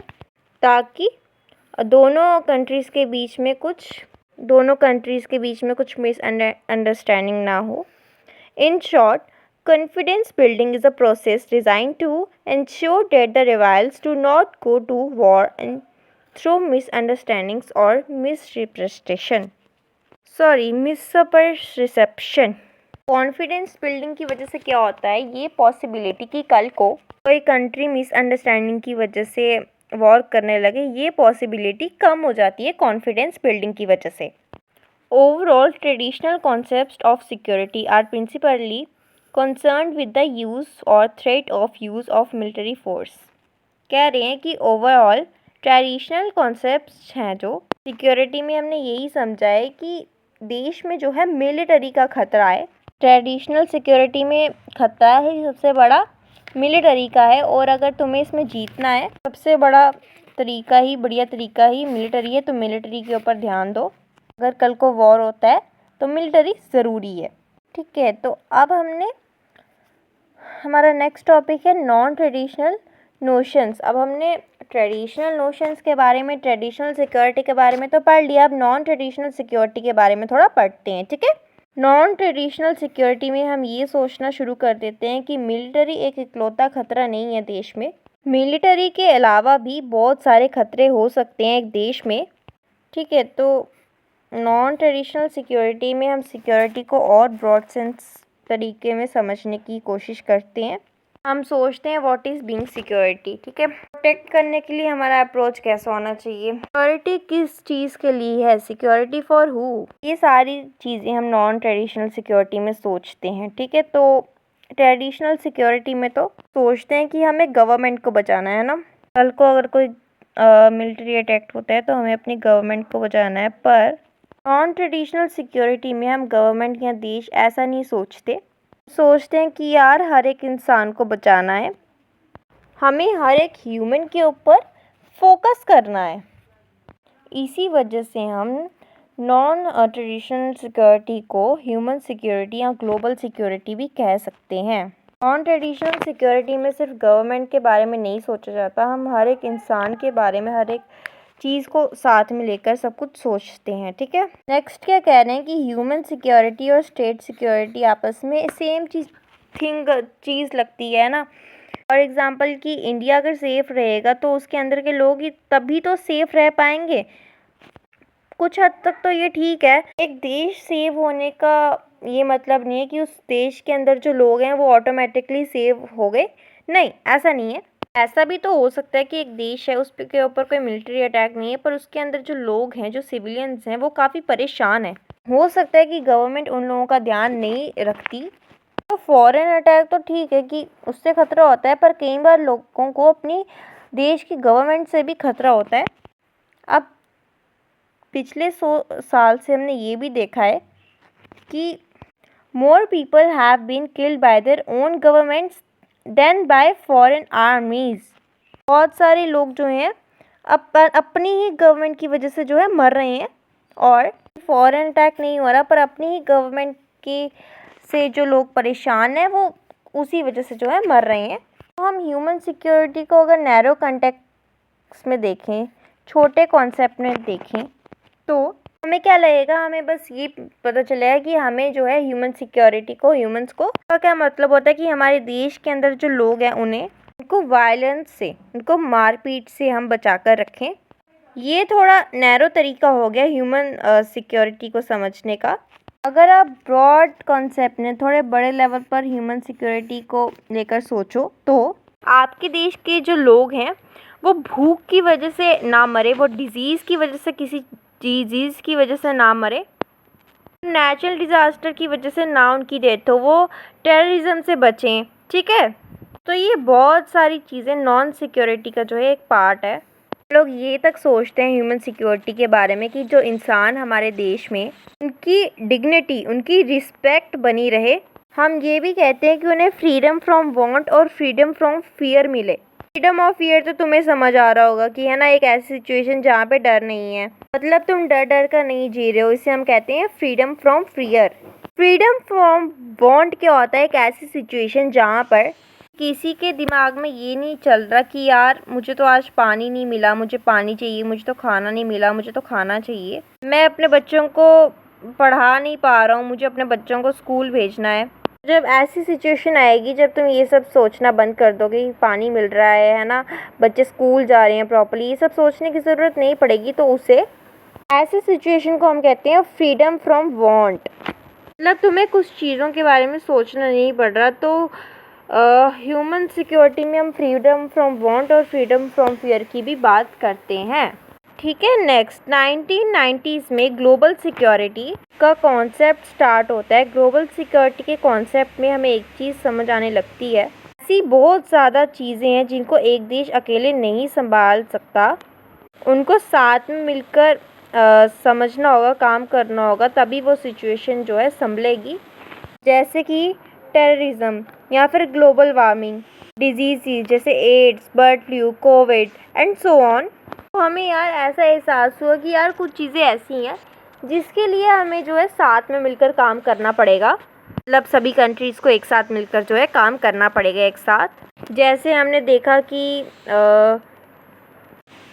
ताकि दोनों कंट्रीज़ के बीच में कुछ मिसअंडरस्टैंडिंग ना हो. In short, confidence building is a process designed to ensure that the rebels do not go to war and through misunderstandings or misrepresentation. Misperception. Confidence building की वजह से क्या होता है, ये पॉसिबिलिटी कि कल को कोई कंट्री मिसअंडरस्टैंडिंग की वजह से वॉर करने लगे, ये पॉसिबिलिटी कम हो जाती है कॉन्फिडेंस बिल्डिंग की वजह से. Overall, traditional concepts of security are principally concerned with the use or threat of use of military force. कह रहे हैं कि ओवरऑल ट्रेडिशनल कॉन्सेप्ट्स हैं जो सिक्योरिटी में, हमने यही समझा है कि देश में जो है मिलिट्री का खतरा है. ट्रेडिशनल सिक्योरिटी में खतरा है सबसे बड़ा मिलिट्री का है, और अगर तुम्हें इसमें जीतना है सबसे बढ़िया तरीका ही मिलिट्री है, तो मिलिट्री के ऊपर ध्यान दो. अगर कल को वॉर होता है तो मिलिट्री ज़रूरी है. ठीक है, तो अब हमारा नेक्स्ट टॉपिक है नॉन ट्रेडिशनल नोशंस. अब हमने ट्रेडिशनल नोशंस के बारे में, ट्रेडिशनल सिक्योरिटी के बारे में तो पढ़ लिया. अब नॉन ट्रेडिशनल सिक्योरिटी के बारे में थोड़ा पढ़ते हैं. ठीक है, नॉन ट्रेडिशनल सिक्योरिटी में हम ये सोचना शुरू कर देते हैं कि मिलिट्री एक इकलौता खतरा नहीं है देश में. मिलिट्री के अलावा भी बहुत सारे खतरे हो सकते हैं एक देश में. ठीक है, तो नॉन ट्रेडिशनल सिक्योरिटी में हम सिक्योरिटी को और ब्रॉड सेंस तरीके में समझने की कोशिश करते हैं. हम सोचते हैं व्हाट इज़ बीइंग सिक्योरिटी. ठीक है, प्रोटेक्ट करने के लिए हमारा अप्रोच कैसा होना चाहिए, सिक्योरिटी किस चीज़ के लिए है, सिक्योरिटी फॉर हु, ये सारी चीज़ें हम नॉन ट्रेडिशनल सिक्योरिटी में सोचते हैं. ठीक है, तो ट्रेडिशनल सिक्योरिटी में तो सोचते हैं कि हमें गवर्नमेंट को बचाना है ना. कल को अगर कोई मिलिट्री अटैक होता है तो हमें अपनी गवर्नमेंट को बचाना है. पर नॉन ट्रेडिशनल सिक्योरिटी में हम गवर्नमेंट या देश ऐसा नहीं सोचते हैं कि यार हर एक इंसान को बचाना है, हमें हर एक ह्यूमन के ऊपर फोकस करना है. इसी वजह से हम नॉन ट्रेडिशनल सिक्योरिटी को ह्यूमन सिक्योरिटी या ग्लोबल सिक्योरिटी भी कह सकते हैं. नॉन ट्रेडिशनल सिक्योरिटी में सिर्फ गवर्नमेंट के बारे में नहीं सोचा जाता, हम हर एक इंसान के बारे में, हर एक चीज़ को साथ में लेकर सब कुछ सोचते हैं. ठीक है, नेक्स्ट क्या कह रहे हैं कि ह्यूमन सिक्योरिटी और स्टेट सिक्योरिटी आपस में सेम चीज़ लगती है ना. फॉर एग्ज़ाम्पल कि इंडिया अगर सेफ़ रहेगा तो उसके अंदर के लोग ही तभी तो सेफ़ रह पाएंगे. कुछ हद तक तो ये ठीक है, एक देश सेव होने का ये मतलब नहीं है कि उस देश के अंदर जो लोग हैं वो ऑटोमेटिकली सेव हो गए. नहीं, ऐसा नहीं है. ऐसा भी तो हो सकता है कि एक देश है, उस के ऊपर कोई मिलिट्री अटैक नहीं है, पर उसके अंदर जो लोग हैं, जो सिविलियंस हैं, वो काफ़ी परेशान हैं. हो सकता है कि गवर्नमेंट उन लोगों का ध्यान नहीं रखती. तो फॉरेन अटैक तो ठीक है कि उससे खतरा होता है, पर कई बार लोगों को अपनी देश की गवर्नमेंट से भी खतरा होता है. अब पिछले 100 साल से हमने ये भी देखा है कि more people have been killed by their own governments than by foreign armies. बहुत सारे लोग जो हैं अपनी ही गवर्नमेंट की वजह से जो है मर रहे हैं, और फॉरेन अटैक नहीं हो रहा, पर अपनी ही गवर्नमेंट के से जो लोग परेशान हैं वो उसी वजह से जो है मर रहे हैं. तो हम ह्यूमन सिक्योरिटी को अगर नैरो कॉन्टेक्स्ट में देखें, छोटे कॉन्सेप्ट में देखें, तो हमें क्या लगेगा, हमें बस ये पता चलेगा कि हमें जो है ह्यूमन सिक्योरिटी को, ह्यूमन्स को का क्या मतलब होता है कि हमारे देश के अंदर जो लोग हैं उनको वायलेंस से, उनको मारपीट से हम बचा कर रखें. ये थोड़ा नैरो तरीका हो गया ह्यूमन सिक्योरिटी को समझने का. अगर आप ब्रॉड कॉन्सेप्ट में थोड़े बड़े लेवल पर ह्यूमन सिक्योरिटी को लेकर सोचो, तो आपके देश के जो लोग हैं वो भूख की वजह से ना मरे, वो डिज़ीज़ की वजह से, किसी डिजीज़ की वजह से ना मरे, नेचुरल डिज़ास्टर की वजह से ना उनकी डेथ हो, वो टेररिज्म से बचें. ठीक है, तो ये बहुत सारी चीज़ें नॉन सिक्योरिटी का जो है एक पार्ट है. लोग ये तक सोचते हैं ह्यूमन सिक्योरिटी के बारे में कि जो इंसान हमारे देश में, उनकी डिग्निटी, उनकी रिस्पेक्ट बनी रहे. हम ये भी कहते हैं कि उन्हें फ्रीडम फ्रॉम वांट और फ्रीडम फ्रॉम फियर मिले. फ्रीडम ऑफ फियर तो तुम्हें समझ आ रहा होगा कि है ना, एक ऐसी सिचुएशन जहाँ पे डर नहीं है, मतलब तुम डर डर कर नहीं जी रहे हो, इसे हम कहते हैं freedom from fear. Freedom from want क्या होता है? एक ऐसी सिचुएशन जहाँ पर किसी के दिमाग में ये नहीं चल रहा कि यार मुझे तो आज पानी नहीं मिला, मुझे पानी चाहिए, मुझे तो खाना नहीं मिला, मुझे तो खाना चाहिए, मैं अपने बच्चों को पढ़ा नहीं पा रहा हूँ, मुझे अपने बच्चों को स्कूल भेजना है। जब ऐसी सिचुएशन आएगी जब तुम ये सब सोचना बंद कर दोगे कि पानी मिल रहा है ना, बच्चे स्कूल जा रहे हैं प्रॉपर्ली, ये सब सोचने की ज़रूरत नहीं पड़ेगी, तो उसे ऐसी सिचुएशन को हम कहते हैं फ्रीडम फ्रॉम वांट। मतलब तुम्हें कुछ चीज़ों के बारे में सोचना नहीं पड़ रहा। तो ह्यूमन सिक्योरिटी में हम फ्रीडम फ्रॉम वांट और फ्रीडम फ्रॉम फियर की भी बात करते हैं। ठीक है, नेक्स्ट 1990s में ग्लोबल सिक्योरिटी का कॉन्सेप्ट स्टार्ट होता है। ग्लोबल सिक्योरिटी के कॉन्सेप्ट में हमें एक चीज़ समझ आने लगती है, ऐसी बहुत ज़्यादा चीज़ें हैं जिनको एक देश अकेले नहीं संभाल सकता, उनको साथ में मिलकर समझना होगा, काम करना होगा, तभी वो सिचुएशन जो है संभलेगी। जैसे कि टेररिज्म या फिर ग्लोबल वार्मिंग, डिजीज़ जैसे AIDS, bird flu, Covid and so on. तो हमें यार ऐसा एहसास हुआ कि यार कुछ चीज़ें ऐसी हैं जिसके लिए हमें जो है साथ में मिलकर काम करना पड़ेगा, मतलब सभी कंट्रीज़ को एक साथ मिलकर जो है काम करना पड़ेगा एक साथ। जैसे हमने देखा कि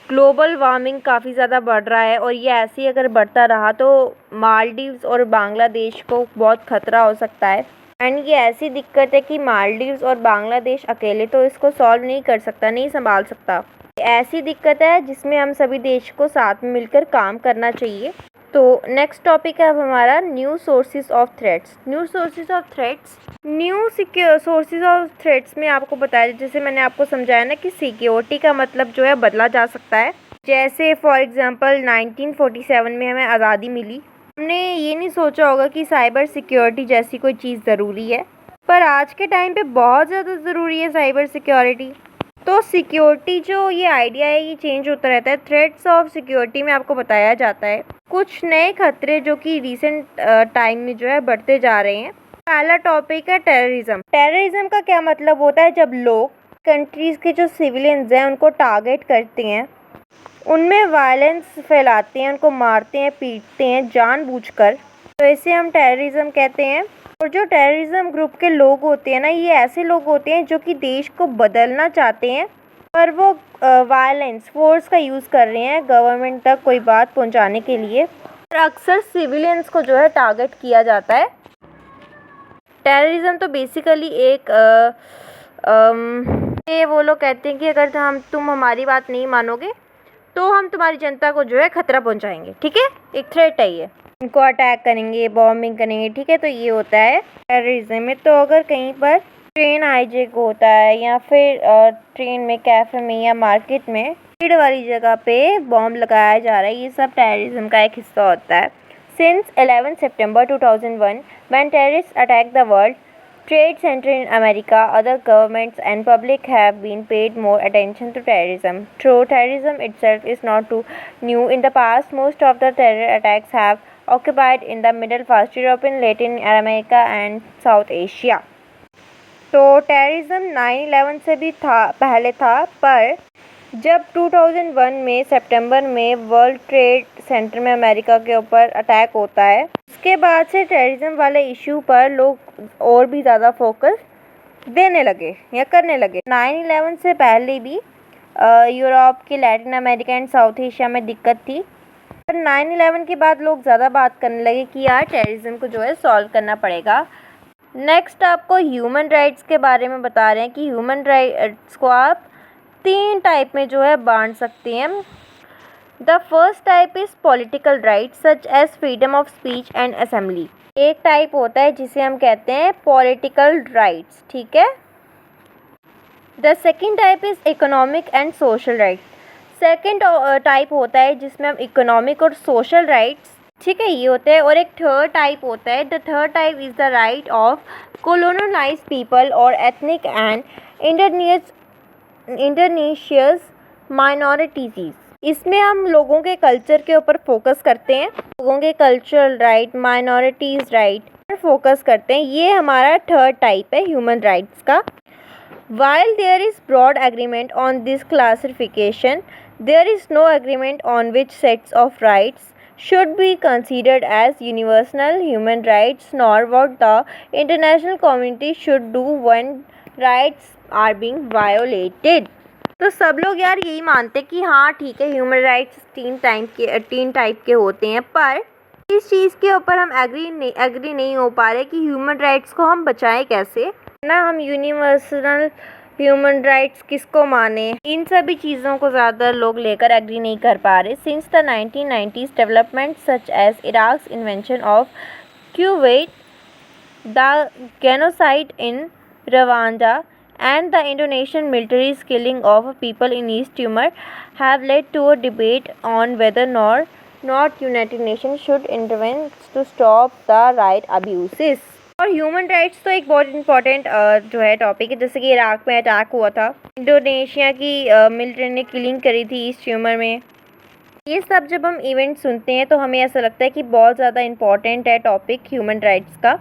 ग्लोबल वार्मिंग काफ़ी ज़्यादा बढ़ रहा है और ये ऐसे ही अगर बढ़ता रहा तो मालदीव्स और बांग्लादेश को बहुत ख़तरा हो सकता है। एंड ये ऐसी दिक्कत है कि मालदीव्स और बांग्लादेश अकेले तो इसको सॉल्व नहीं कर सकता, नहीं संभाल सकता। ऐसी दिक्कत है जिसमें हम सभी देश को साथ में मिलकर काम करना चाहिए। तो नेक्स्ट टॉपिक है अब हमारा new sources of threats. New sources of threats, new sources of threats में आपको बताया, जैसे मैंने आपको समझाया ना कि सिक्योरिटी का मतलब जो है बदला जा सकता है। जैसे फॉर एग्जांपल 1947 में हमें आज़ादी मिली, हमने ये नहीं सोचा होगा कि साइबर सिक्योरिटी जैसी कोई चीज़ ज़रूरी है, पर आज के टाइम पे बहुत ज़्यादा ज़रूरी है साइबर सिक्योरिटी। तो सिक्योरिटी जो ये आइडिया है ये चेंज होता रहता है। थ्रेट्स ऑफ सिक्योरिटी में आपको बताया जाता है कुछ नए खतरे जो कि रिसेंट टाइम में जो है बढ़ते जा रहे हैं। पहला टॉपिक है टेररिज्म। टेररिज्म का क्या मतलब होता है? जब लोग कंट्रीज़ के जो सिविलियंस हैं उनको टारगेट करते हैं, उनमें वायलेंस फैलाते हैं, उनको मारते हैं, पीटते हैं जानबूझकर, तो इसे हम टेररिज्म कहते हैं। और जो टेररिज्म ग्रुप के लोग होते हैं ना, ये ऐसे लोग होते हैं जो कि देश को बदलना चाहते हैं, पर वो वायलेंस, फोर्स का यूज़ कर रहे हैं गवर्नमेंट तक कोई बात पहुंचाने के लिए, और अक्सर सिविलियंस को जो है टारगेट किया जाता है। टेररिज्म तो बेसिकली एक ये वो लोग कहते हैं कि अगर तुम हमारी बात नहीं मानोगे तो हम तुम्हारी जनता को जो है खतरा पहुंचाएंगे। ठीक है, एक थ्रेट है ये, इनको अटैक करेंगे, बॉम्बिंग करेंगे। ठीक है, तो ये होता है टेररिज्म में। तो अगर कहीं पर ट्रेन हाईजैक होता है या फिर ट्रेन में, कैफे में या मार्केट में भीड़ वाली जगह पे बॉम्ब लगाया जा रहा है, ये सब टेररिज्म का एक हिस्सा होता है। Since 11 September 2001 when terrorists attacked the World Trade Center in America, other governments and public have been paid more attention to terrorism. Though terrorism itself is not too new, in the past most of the terror attacks have occupied in the Middle East, European, Latin America and South Asia. तो terrorism 9/11 से भी पहले था, पर जब 2001 में सितंबर में world trade centre में अमेरिका के ऊपर अटैक होता है, उसके बाद से टेररिज्म वाले इशू पर लोग और भी ज़्यादा फोकस देने लगे या करने लगे। 9/11 से पहले भी यूरोप के, Latin America and south Asia में दिक्कत थी, पर 9/11 के बाद लोग ज़्यादा बात करने लगे कि यार टेररिज्म को जो है सॉल्व करना पड़ेगा। नेक्स्ट आपको ह्यूमन राइट्स के बारे में बता रहे हैं कि ह्यूमन राइट्स को आप 3 टाइप में जो है बांट सकते हैं। The first type is political rights such as freedom of speech and assembly. एक टाइप होता है जिसे हम कहते हैं पॉलिटिकल राइट्स। ठीक है। The second type is economic and social rights. Second type होता है जिसमें हम इकोनॉमिक और सोशल राइट्स, ठीक है, ये होता है। और एक थर्ड टाइप होता है, the third type is the right of colonized people और ethnic and indigenous minorities। इसमें हम लोगों के कल्चर के ऊपर फोकस करते हैं, लोगों के कल्चरल राइट, माइनॉरिटीज़ राइट पर फोकस करते हैं। ये हमारा थर्ड टाइप है ह्यूमन राइट्स का। While there is broad agreement on this classification, there is no agreement on which sets of rights should be considered as universal human rights, nor what the international community should do when rights are being violated. तो सब लोग यार यही मानते कि हाँ ठीक है, ह्यूमन राइट्स तीन टाइप के होते हैं, पर इस चीज़ के ऊपर हम एग्री नहीं हो पा रहे कि ह्यूमन राइट्स को हम बचाएं कैसे, ना हम यूनिवर्सल ह्यूमन राइट्स किसको माने। इन सभी चीज़ों को ज़्यादा लोग लेकर एग्री नहीं कर पा रहे। Since the 1990s development such as Iraq invention of Kuwait, the genocide in Rwanda and the Indonesian military's killing of people in East Timor have led to a debate on whether or not United Nations should intervene to stop the right abuses. और human rights तो एक बहुत important जो है topic है। जैसे कि Iraq में अटैक हुआ था, इंडोनेशिया की मिलिट्री ने किलिंग करी थी ईस्ट तिमोर में। ये सब जब हम इवेंट सुनते हैं तो हमें ऐसा लगता है कि बहुत ज़्यादा इम्पॉर्टेंट है टॉपिक ह्यूमन राइट्स का।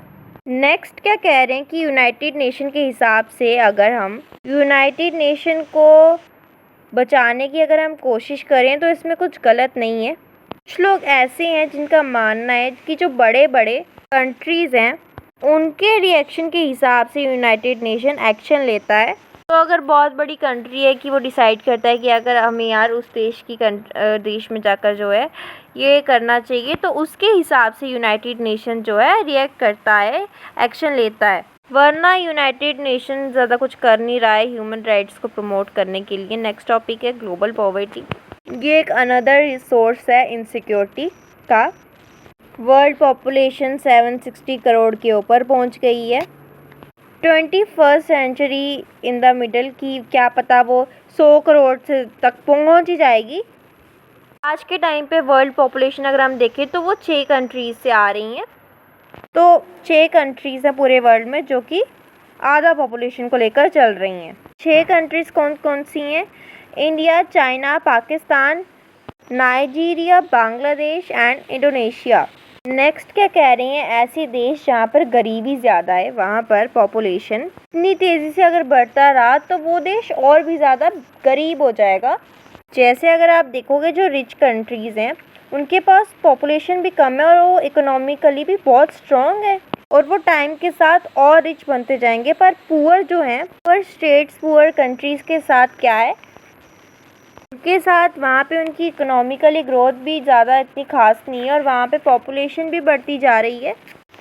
नेक्स्ट क्या कह रहे हैं कि यूनाइटेड नेशन के हिसाब से अगर हम यूनाइटेड नेशन को बचाने की अगर हम कोशिश करें तो इसमें कुछ गलत नहीं है। कुछ लोग ऐसे हैं जिनका मानना है कि जो बड़े बड़े कंट्रीज़ हैं उनके रिएक्शन के हिसाब से यूनाइटेड नेशन एक्शन लेता है। तो अगर बहुत बड़ी कंट्री है कि वो डिसाइड करता है कि अगर हमें यार उस देश में जाकर जो है ये करना चाहिए, तो उसके हिसाब से यूनाइटेड नेशन जो है रिएक्ट करता है, एक्शन लेता है। वरना यूनाइटेड नेशन ज़्यादा कुछ कर नहीं रहा है ह्यूमन राइट्स को प्रमोट करने के लिए। नेक्स्ट टॉपिक है ग्लोबल पॉवर्टी। ये एक अनदर सोर्स है इनसिक्योरिटी का। वर्ल्ड पॉपुलेशन 760 करोड़ के ऊपर पहुंच गई है। 21st century in the middle की क्या पता वो 100 करोड़ से तक पहुंच ही जाएगी। आज के टाइम पे वर्ल्ड पॉपुलेशन अगर हम देखें तो वो 6 कंट्रीज़ से आ रही हैं। तो 6 कंट्रीज़ हैं पूरे वर्ल्ड में जो कि आधा पॉपुलेशन को लेकर चल रही हैं। 6 कंट्रीज़ कौन कौन सी हैं? India, China, Pakistan, Nigeria, Bangladesh and Indonesia. Next क्या कह रही हैं? ऐसे देश जहाँ पर गरीबी ज़्यादा है, वहाँ पर पॉपुलेशन इतनी तेज़ी से अगर बढ़ता रहा तो वो देश और भी ज़्यादा गरीब हो जाएगा। जैसे अगर आप देखोगे जो रिच कंट्रीज़ हैं उनके पास पॉपुलेशन भी कम है और वो इकोनॉमिकली भी बहुत स्ट्रॉन्ग है और वो टाइम के साथ और रिच बनते जाएंगे। पर पुअर जो हैं, पुअर स्टेट्स, पुअर कंट्रीज़ के साथ क्या है, उनके साथ वहाँ पे उनकी इकोनॉमिकली ग्रोथ भी ज़्यादा इतनी खास नहीं है और वहाँ पे पॉपुलेशन भी बढ़ती जा रही है,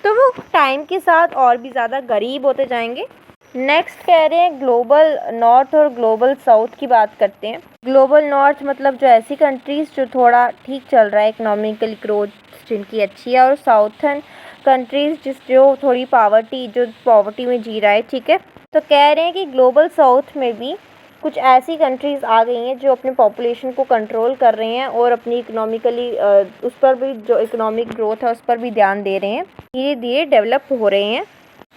तो वो टाइम के साथ और भी ज़्यादा गरीब होते जाएंगे। नेक्स्ट कह रहे हैं ग्लोबल नॉर्थ और ग्लोबल साउथ की बात करते हैं। ग्लोबल नॉर्थ मतलब जो ऐसी कंट्रीज़ जो थोड़ा ठीक चल रहा है इकोनॉमिकली ग्रोथ जिनकी अच्छी है, और साउथर्न कंट्रीज़ जो थोड़ी पॉवर्टी में जी रहा है, ठीक है। तो कह रहे हैं कि ग्लोबल साउथ में भी कुछ ऐसी कंट्रीज़ आ गई हैं जो अपने पॉपुलेशन को कंट्रोल कर रही हैं और अपनी इकोनॉमिकली उस पर भी जो इकोनॉमिक ग्रोथ है उस पर भी ध्यान दे रहे हैं, धीरे धीरे डेवलप हो रहे हैं।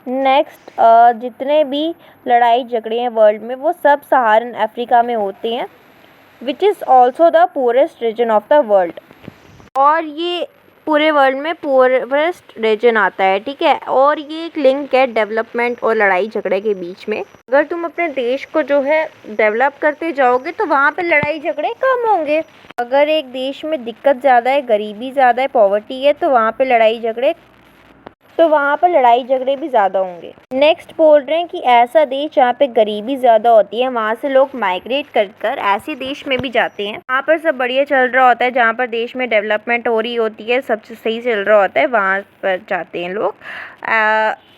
नेक्स्ट, जितने भी लड़ाई झगड़े हैं वर्ल्ड में वो सब सहारन अफ्रीका में होते हैं, which is also the poorest region of the world. और ये पूरे वर्ल्ड में पुअरेस्ट रीजन आता है, ठीक है। और ये एक लिंक है डेवलपमेंट और लड़ाई झगड़े के बीच में। अगर तुम अपने देश को जो है डेवलप करते जाओगे तो वहाँ पे लड़ाई झगड़े कम होंगे। अगर एक देश में दिक्कत ज़्यादा है, गरीबी ज़्यादा है, पॉवर्टी है, तो वहाँ पे लड़ाई झगड़े भी ज़्यादा होंगे। नेक्स्ट बोल रहे हैं कि ऐसा देश जहाँ पे गरीबी ज़्यादा होती है वहाँ से लोग माइग्रेट कर ऐसे देश में भी जाते हैं जहाँ पर सब बढ़िया चल रहा होता है, जहाँ पर देश में डेवलपमेंट हो रही होती है, सब सही चल रहा होता है, वहाँ पर जाते हैं लोग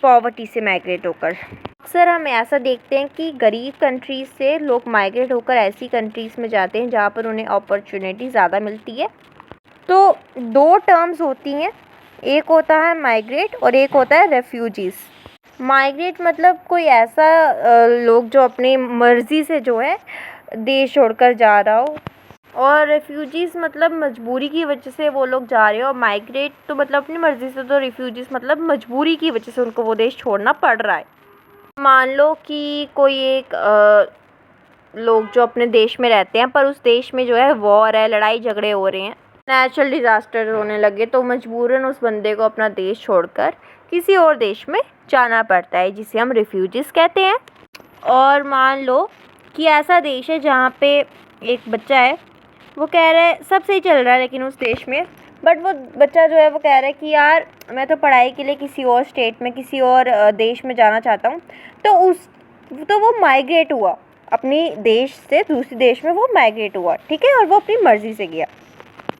पॉवर्टी से माइग्रेट होकर। अक्सर हम ऐसा देखते हैं कि गरीब कंट्रीज़ से लोग माइग्रेट होकर ऐसी कंट्रीज़ में जाते हैं जहाँ पर उन्हें अपॉर्चुनिटी ज़्यादा मिलती है। तो 2 टर्म्स होती हैं, एक होता है माइग्रेट और एक होता है रेफ्यूजीज़। माइग्रेट मतलब कोई ऐसा लोग जो अपनी मर्ज़ी से जो है देश छोड़कर जा रहा हो, और रेफ्यूजीज़ मतलब मजबूरी की वजह से वो लोग जा रहे हो। माइग्रेट तो मतलब अपनी मर्ज़ी से, तो रेफ्यूजीज़ मतलब मजबूरी की वजह से उनको वो देश छोड़ना पड़ रहा है। मान लो कि कोई एक लोग जो अपने देश में रहते हैं पर उस देश में जो है वॉर है, लड़ाई झगड़े हो रहे हैं, नेचुरल डिज़ास्टर होने लगे, तो मजबूरन उस बंदे को अपना देश छोड़कर किसी और देश में जाना पड़ता है, जिसे हम रिफ्यूजीज़ कहते हैं। और मान लो कि ऐसा देश है जहाँ पे एक बच्चा है, वो कह रहा है सब सही चल रहा है लेकिन उस देश में, बट वो बच्चा जो है वो कह रहा है कि यार मैं तो पढ़ाई के लिए किसी और स्टेट में, किसी और देश में जाना चाहता हूँ। तो वो माइग्रेट हुआ, अपनी देश से दूसरे देश में वो माइग्रेट हुआ, ठीक है, और वो अपनी मर्ज़ी से गया।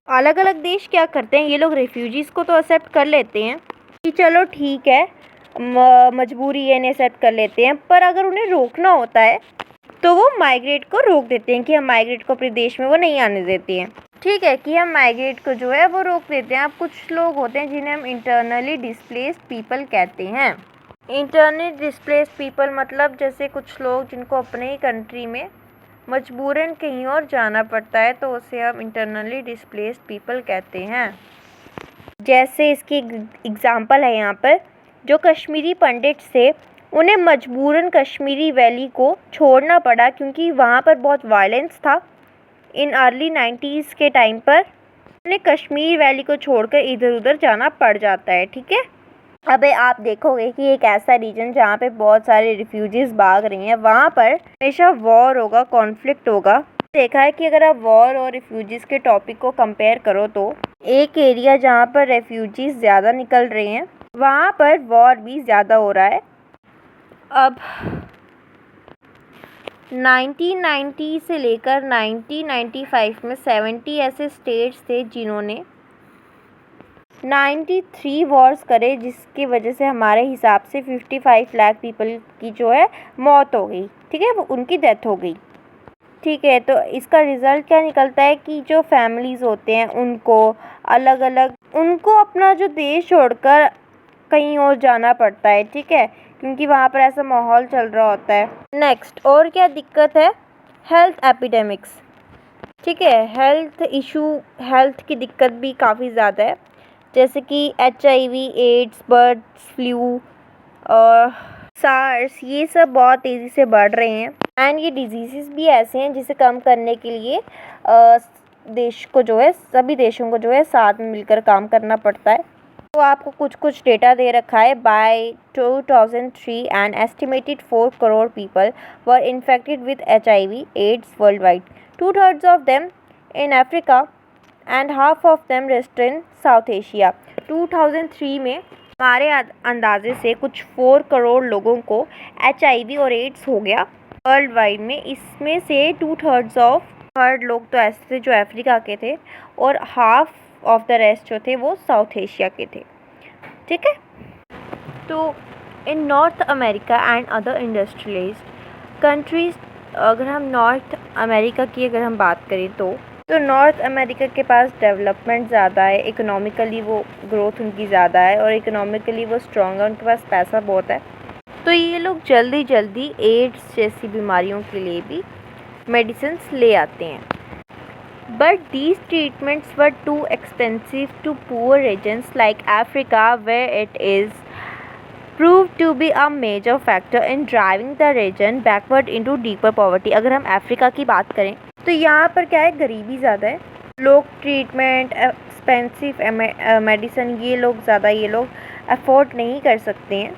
अलग अलग देश क्या करते हैं, ये लोग रेफ्यूजीज़ को तो एक्सेप्ट कर लेते हैं कि चलो ठीक है, मजबूरी है, इन्हें एक्सेप्ट कर लेते हैं, पर अगर उन्हें रोकना होता है तो वो माइग्रेट को रोक देते हैं कि हम माइग्रेट को अपने देश में वो नहीं आने देते हैं। ठीक है कि हम माइग्रेट को जो है वो रोक देते हैं। अब कुछ लोग होते हैं जिन्हें हम इंटरनली डिस्प्लेस्ड पीपल कहते हैं। इंटरनली डिस्प्लेस्ड पीपल मतलब जैसे कुछ लोग जिनको अपने ही कंट्री में मजबूरन कहीं और जाना पड़ता है, तो उसे हम इंटरनली डिस्प्लेस्ड पीपल कहते हैं। जैसे इसकी एग्ज़ाम्पल है यहाँ पर, जो कश्मीरी पंडित थे उन्हें मजबूरन कश्मीरी वैली को छोड़ना पड़ा क्योंकि वहाँ पर बहुत वायलेंस था इन अर्ली 90s के टाइम पर। उन्हें कश्मीर वैली को छोड़कर इधर उधर जाना पड़ जाता है, ठीक है। अबे आप देखोगे कि एक ऐसा रीजन जहाँ पे बहुत सारे रिफ्यूजीज़ भाग रही हैं, वहाँ पर हमेशा वॉर होगा, कॉन्फ्लिक्ट होगा। देखा है कि अगर आप वॉर और रिफ्यूजीज़ के टॉपिक को कंपेयर करो तो एक एरिया जहाँ पर रेफ्यूजीज़ ज़्यादा निकल रहे हैं वहाँ पर वॉर भी ज़्यादा हो रहा है। अब 1990 से लेकर 1995 में 70 ऐसे स्टेट्स थे जिन्होंने 93 वॉर्स करे, जिसकी वजह से हमारे हिसाब से 55 लाख पीपल की जो है मौत हो गई, ठीक है, वो उनकी डेथ हो गई, ठीक है। तो इसका रिज़ल्ट क्या निकलता है कि जो फैमिलीज़ होते हैं उनको अपना जो देश छोड़कर कहीं और जाना पड़ता है, ठीक है, क्योंकि वहाँ पर ऐसा माहौल चल रहा होता है। नेक्स्ट और क्या दिक्कत है, हेल्थ एपिडेमिक्स, ठीक है, हेल्थ की दिक्कत भी काफ़ी ज़्यादा है, जैसे कि HIV, एड्स, बर्ड्स फ्लू और सार्स, ये सब बहुत तेज़ी से बढ़ रहे हैं। एंड ये डिजीज़ भी ऐसे हैं जिसे कम करने के लिए देश को जो है, सभी देशों को जो है साथ में मिलकर काम करना पड़ता है। तो आपको कुछ डेटा दे रखा है। By 2003 an estimated 4 crore people were infected with HIV AIDS worldwide, 2/3 of them in Africa and half of them rest in South Asia. 2003 में हमारे अंदाजे से कुछ 4 करोड़ लोगों को HIV और एड्स हो गया वर्ल्ड वाइड में। इसमें से 2/3 लोग तो ऐसे थे जो अफ्रीका के थे और हाफ ऑफ द रेस्ट जो थे वो साउथ एशिया के थे, ठीक है। तो in North America and other industrialised countries, अगर हम नॉर्थ अमेरिका की अगर हम बात करें तो नॉर्थ अमेरिका के पास डेवलपमेंट ज़्यादा है, इकोनॉमिकली वो ग्रोथ उनकी ज़्यादा है और इकोनॉमिकली वो स्ट्रॉन्ग है, उनके पास पैसा बहुत है। तो ये लोग जल्दी एड्स जैसी बीमारियों के लिए भी मेडिसिन्स ले आते हैं। But these treatments were too expensive to poor regions like Africa, where it is proved to be a major factor in driving the region backward into deeper poverty। अगर हम अफ्रीका की बात करें तो यहाँ पर क्या है, गरीबी ज़्यादा है, लोग ट्रीटमेंट, एक्सपेंसिव मेडिसिन ये लोग अफोर्ड नहीं कर सकते हैं।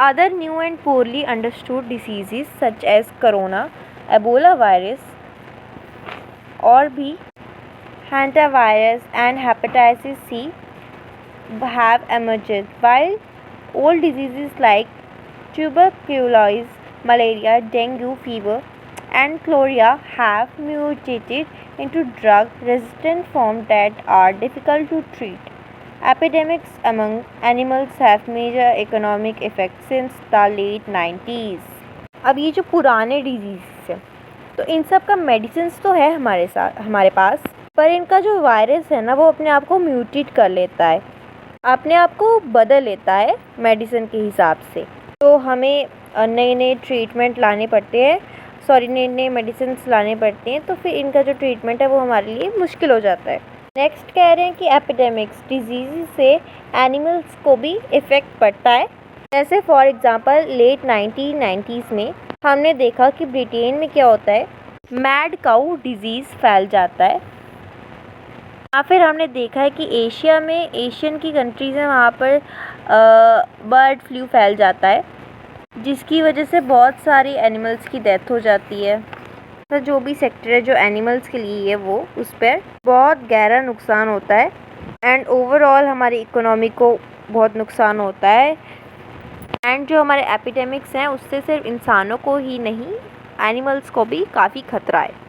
Other new and poorly understood diseases such as corona, Ebola virus और भी hantavirus and hepatitis C have emerged, while old diseases like tuberculosis, malaria, dengue fever and cholera have mutated into drug-resistant forms that are difficult to treat. Epidemics among animals have major economic effects since the late 90s। अब ये जो पुराने disease हैं तो इन सब का medicines तो है हमारे पास, पर इनका जो वायरस है ना वो अपने आप को म्यूटेट कर लेता है, अपने आप को बदल लेता है मेडिसिन के हिसाब से। तो हमें नए ट्रीटमेंट लाने पड़ते हैं, नए मेडिसिन्स लाने पड़ते हैं, तो फिर इनका जो ट्रीटमेंट है वो हमारे लिए मुश्किल हो जाता है। नेक्स्ट कह रहे हैं कि एपिडेमिक्स, डिजीज़ से एनिमल्स को भी इफ़ेक्ट पड़ता है। जैसे फॉर एग्ज़ाम्पल लेट 1990s में हमने देखा कि ब्रिटेन में क्या होता है, मैड काऊ डिजीज़ फैल जाता है। या फिर हमने देखा है कि एशियन की कंट्रीज़ हैं वहाँ पर बर्ड फ्लू फैल जाता है। जिसकी वजह से बहुत सारी एनिमल्स की डेथ हो जाती है। तो जो भी सेक्टर है जो एनिमल्स के लिए है वो उस पर बहुत गहरा नुकसान होता है एंड ओवरऑल हमारी इकोनॉमी को बहुत नुकसान होता है एंड जो हमारे एपिडेमिक्स हैं उससे सिर्फ इंसानों को ही नहीं एनिमल्स को भी काफ़ी खतरा है।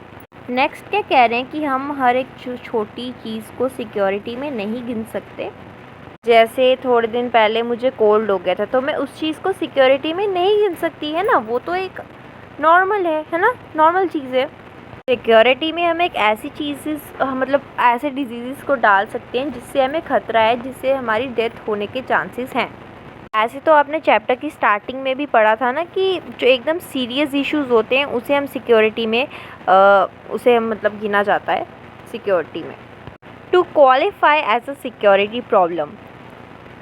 नेक्स्ट क्या कह रहे हैं कि हम हर एक छोटी चीज़ को सिक्योरिटी में नहीं गिन सकते। जैसे थोड़े दिन पहले मुझे कोल्ड हो गया था तो मैं उस चीज़ को सिक्योरिटी में नहीं गिन सकती है ना, वो तो एक नॉर्मल है ना, नॉर्मल चीज़ है। सिक्योरिटी में हम एक ऐसी चीज़ मतलब ऐसे डिजीज़ को डाल सकते हैं जिससे हमें खतरा है, जिससे हमारी डेथ होने के चांसेस हैं। ऐसे तो आपने चैप्टर की स्टार्टिंग में भी पढ़ा था ना कि जो एकदम सीरियस इश्यूज़ होते हैं उसे हम सिक्योरिटी में उसे हम मतलब गिना जाता है सिक्योरिटी में। To qualify as a security problem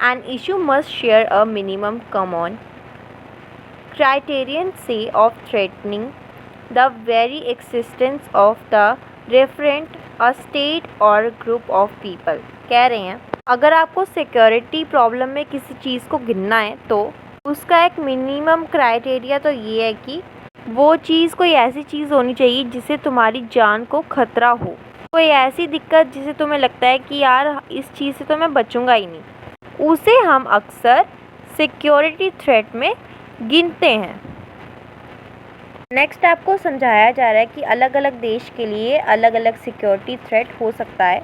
an issue must share a minimum common criterion say of threatening the very existence of the referent a state or group of people। कह रहे हैं अगर आपको सिक्योरिटी प्रॉब्लम में किसी चीज़ को गिनना है तो उसका एक मिनिमम क्राइटेरिया तो ये है कि वो चीज़ कोई ऐसी चीज़ होनी चाहिए जिससे तुम्हारी जान को खतरा हो, कोई ऐसी दिक्कत जिसे तुम्हें लगता है कि यार इस चीज़ से तो मैं बचूंगा ही नहीं, उसे हम अक्सर सिक्योरिटी थ्रेट में गिनते हैं। नेक्स्ट आपको समझाया जा रहा है कि अलग अलग देश के लिए अलग अलग सिक्योरिटी थ्रेट हो सकता है।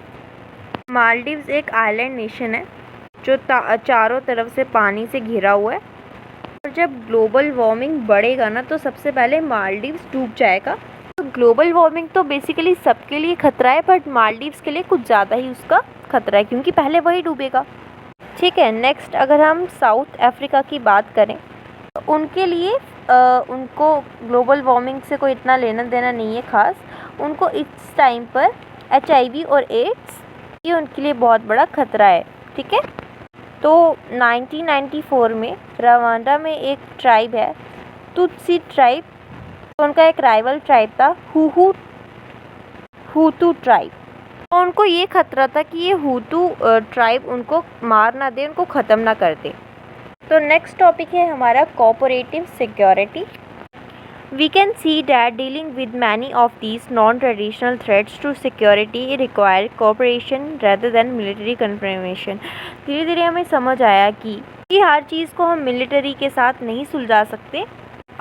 मालदीव्स एक आइलैंड नेशन है जो चारों तरफ से पानी से घिरा हुआ है और जब ग्लोबल वार्मिंग बढ़ेगा ना तो सबसे पहले मालदीव्स डूब जाएगा। तो ग्लोबल वार्मिंग तो बेसिकली सबके लिए खतरा है बट मालदीव्स के लिए कुछ ज़्यादा ही उसका खतरा है क्योंकि पहले वही डूबेगा। ठीक है, नेक्स्ट अगर हम साउथ अफ्रीका की बात करें तो उनके लिए उनको ग्लोबल वार्मिंग से कोई इतना लेना देना नहीं है ख़ास। उनको इस टाइम पर HIV और एड्स ये उनके लिए बहुत बड़ा खतरा है। ठीक है, तो 1994 में रवांडा में एक ट्राइब है तुत्सी ट्राइब, तो उनका एक राइवल ट्राइब था हुतू ट्राइब। उनको ये खतरा था कि ये हुतू ट्राइब उनको मार ना दे, उनको ख़त्म ना कर दे। तो नेक्स्ट टॉपिक है हमारा cooperative security. We can see that dealing with many of these non traditional threats to security require cooperation rather than military confirmation. धीरे धीरे हमें समझ आया कि हर चीज़ को हम मिलिट्री के साथ नहीं सुलझा सकते।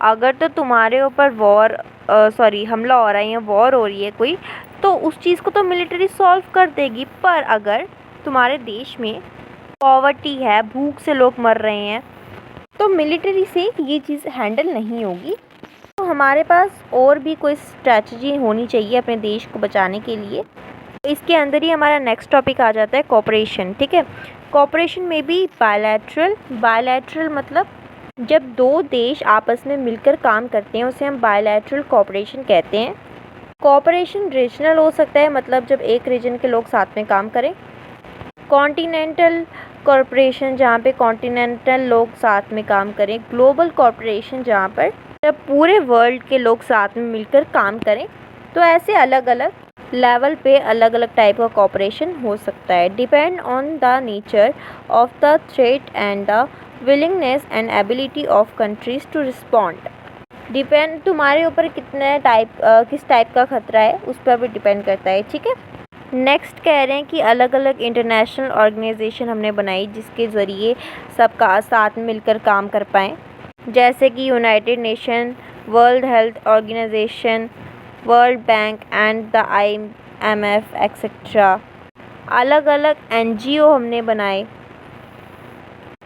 अगर तो तुम्हारे ऊपर हमला हो रहा है या वॉर हो रही है कोई, तो उस चीज़ को तो मिलिट्री सॉल्व कर देगी, पर अगर तुम्हारे देश में पॉवर्टी है, भूख से लोग मर रहे हैं, तो मिलिट्री से ये चीज़ हैंडल नहीं होगी। तो हमारे पास और भी कोई स्ट्रैटेजी होनी चाहिए अपने देश को बचाने के लिए। इसके अंदर ही हमारा नेक्स्ट टॉपिक आ जाता है कोऑपरेशन। ठीक है, कोऑपरेशन में भी बायलैटरल मतलब जब दो देश आपस में मिलकर काम करते हैं उसे हम बायलैटरल कोऑपरेशन कहते हैं। कोऑपरेशन रीजनल हो सकता है, मतलब जब एक रीजन के लोग साथ में काम करें। कॉन्टिनेंटल कॉरपोरेशन जहाँ पे कॉन्टिनेंटल लोग साथ में काम करें। ग्लोबल कॉरपोरेशन जहाँ पर जब पूरे वर्ल्ड के लोग साथ में मिलकर काम करें। तो ऐसे अलग अलग लेवल पे अलग अलग टाइप का कॉपरेशन हो सकता है। Depend on the nature of the threat and the willingness and ability of countries to respond. Depend तुम्हारे ऊपर किस टाइप का खतरा है उस पर भी डिपेंड करता है। ठीक है, नेक्स्ट कह रहे हैं कि अलग अलग इंटरनेशनल ऑर्गेनाइजेशन हमने बनाई जिसके ज़रिए सबका साथ में मिलकर काम कर पाएँ, जैसे कि United Nation, World Health Organization, World Bank and the IMF etcetera. अलग अलग NGO हमने बनाए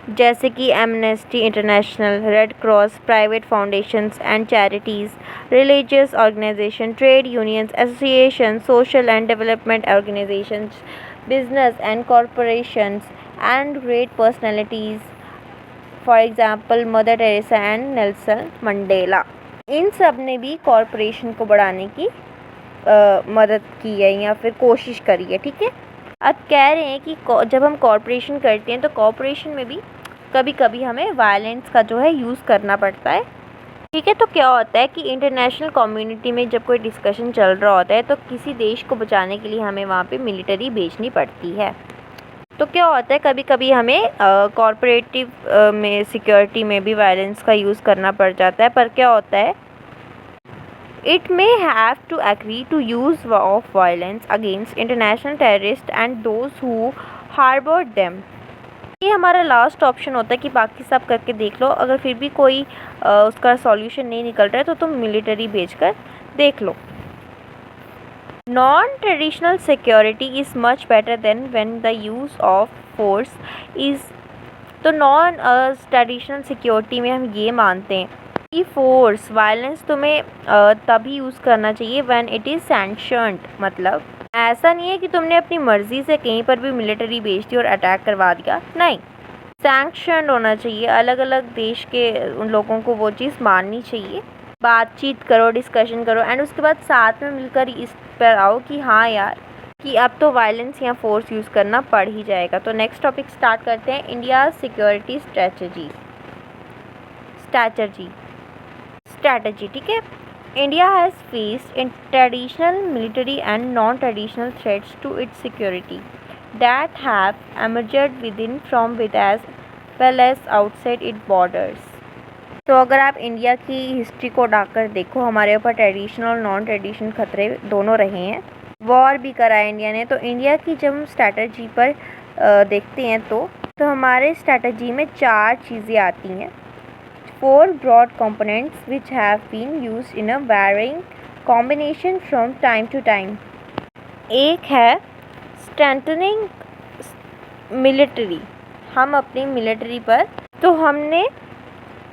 जैसे कि Amnesty International, Red Cross, private foundations and charities, religious organisation, trade unions, association, social and development organisations, business and corporations and great personalities, for example Mother Teresa and Nelson Mandela. इन सब ने भी corporation को बढ़ाने की मदद की है या फिर कोशिश करी है। ठीक है, अब कह रहे हैं कि जब हम कॉरपोरेशन करते हैं तो कॉरपोरेशन में भी कभी कभी हमें वायलेंस का जो है यूज़ करना पड़ता है। ठीक है, तो क्या होता है कि इंटरनेशनल कम्युनिटी में जब कोई डिस्कशन चल रहा होता है तो किसी देश को बचाने के लिए हमें वहाँ पे मिलिट्री भेजनी पड़ती है। तो क्या होता है, कभी कभी हमें कॉरपोरेटिव में सिक्योरिटी में भी वायलेंस का यूज़ करना पड़ जाता है, पर क्या होता है, it may have to agree to use of violence against international terrorists and those who harbor them। ये हमारा लास्ट ऑप्शन होता है कि बाकी सब करके देख लो, अगर फिर भी कोई उसका सॉल्यूशन नहीं निकल रहा है तो तुम मिलिट्री भेजकर देख लो। Non traditional security is much better than when the use of force is. तो नॉन ट्रेडिशनल सिक्योरिटी में हम ये मानते हैं कि फोर्स वायलेंस तुम्हें तभी यूज़ करना चाहिए व्हेन इट इज़ सैंक्शन्ड। मतलब ऐसा नहीं है कि तुमने अपनी मर्ज़ी से कहीं पर भी मिलिट्री भेज दी और अटैक करवा दिया, नहीं, सैंक्शन्ड होना चाहिए। अलग अलग देश के उन लोगों को वो चीज़ माननी चाहिए, बातचीत करो, डिस्कशन करो, एंड उसके बाद साथ में मिलकर इस पर आओ कि हाँ यार, कि अब तो वायलेंस या फोर्स यूज़ करना पड़ ही जाएगा। तो नेक्स्ट टॉपिक स्टार्ट करते हैं, इंडिया सिक्योरिटी स्ट्रेटजी। ठीक है। India has faced in traditional military and non traditional threats to its security that have emerged within from with as well as outside its borders। तो अगर आप India की history को उठाकर देखो, हमारे ऊपर ट्रेडिशनल और नॉन ट्रेडिशनल खतरे दोनों रहे हैं, वॉर भी करा है इंडिया ने। तो इंडिया की जब हम स्ट्रैटेजी पर देखते हैं तो हमारे स्ट्रैटेजी में 4 चीज़ें आती हैं। 4 broad components which have been used in a varying combination from time to time। एक है strengthening मिलिट्री, हम अपनी मिलिट्री पर, तो हमने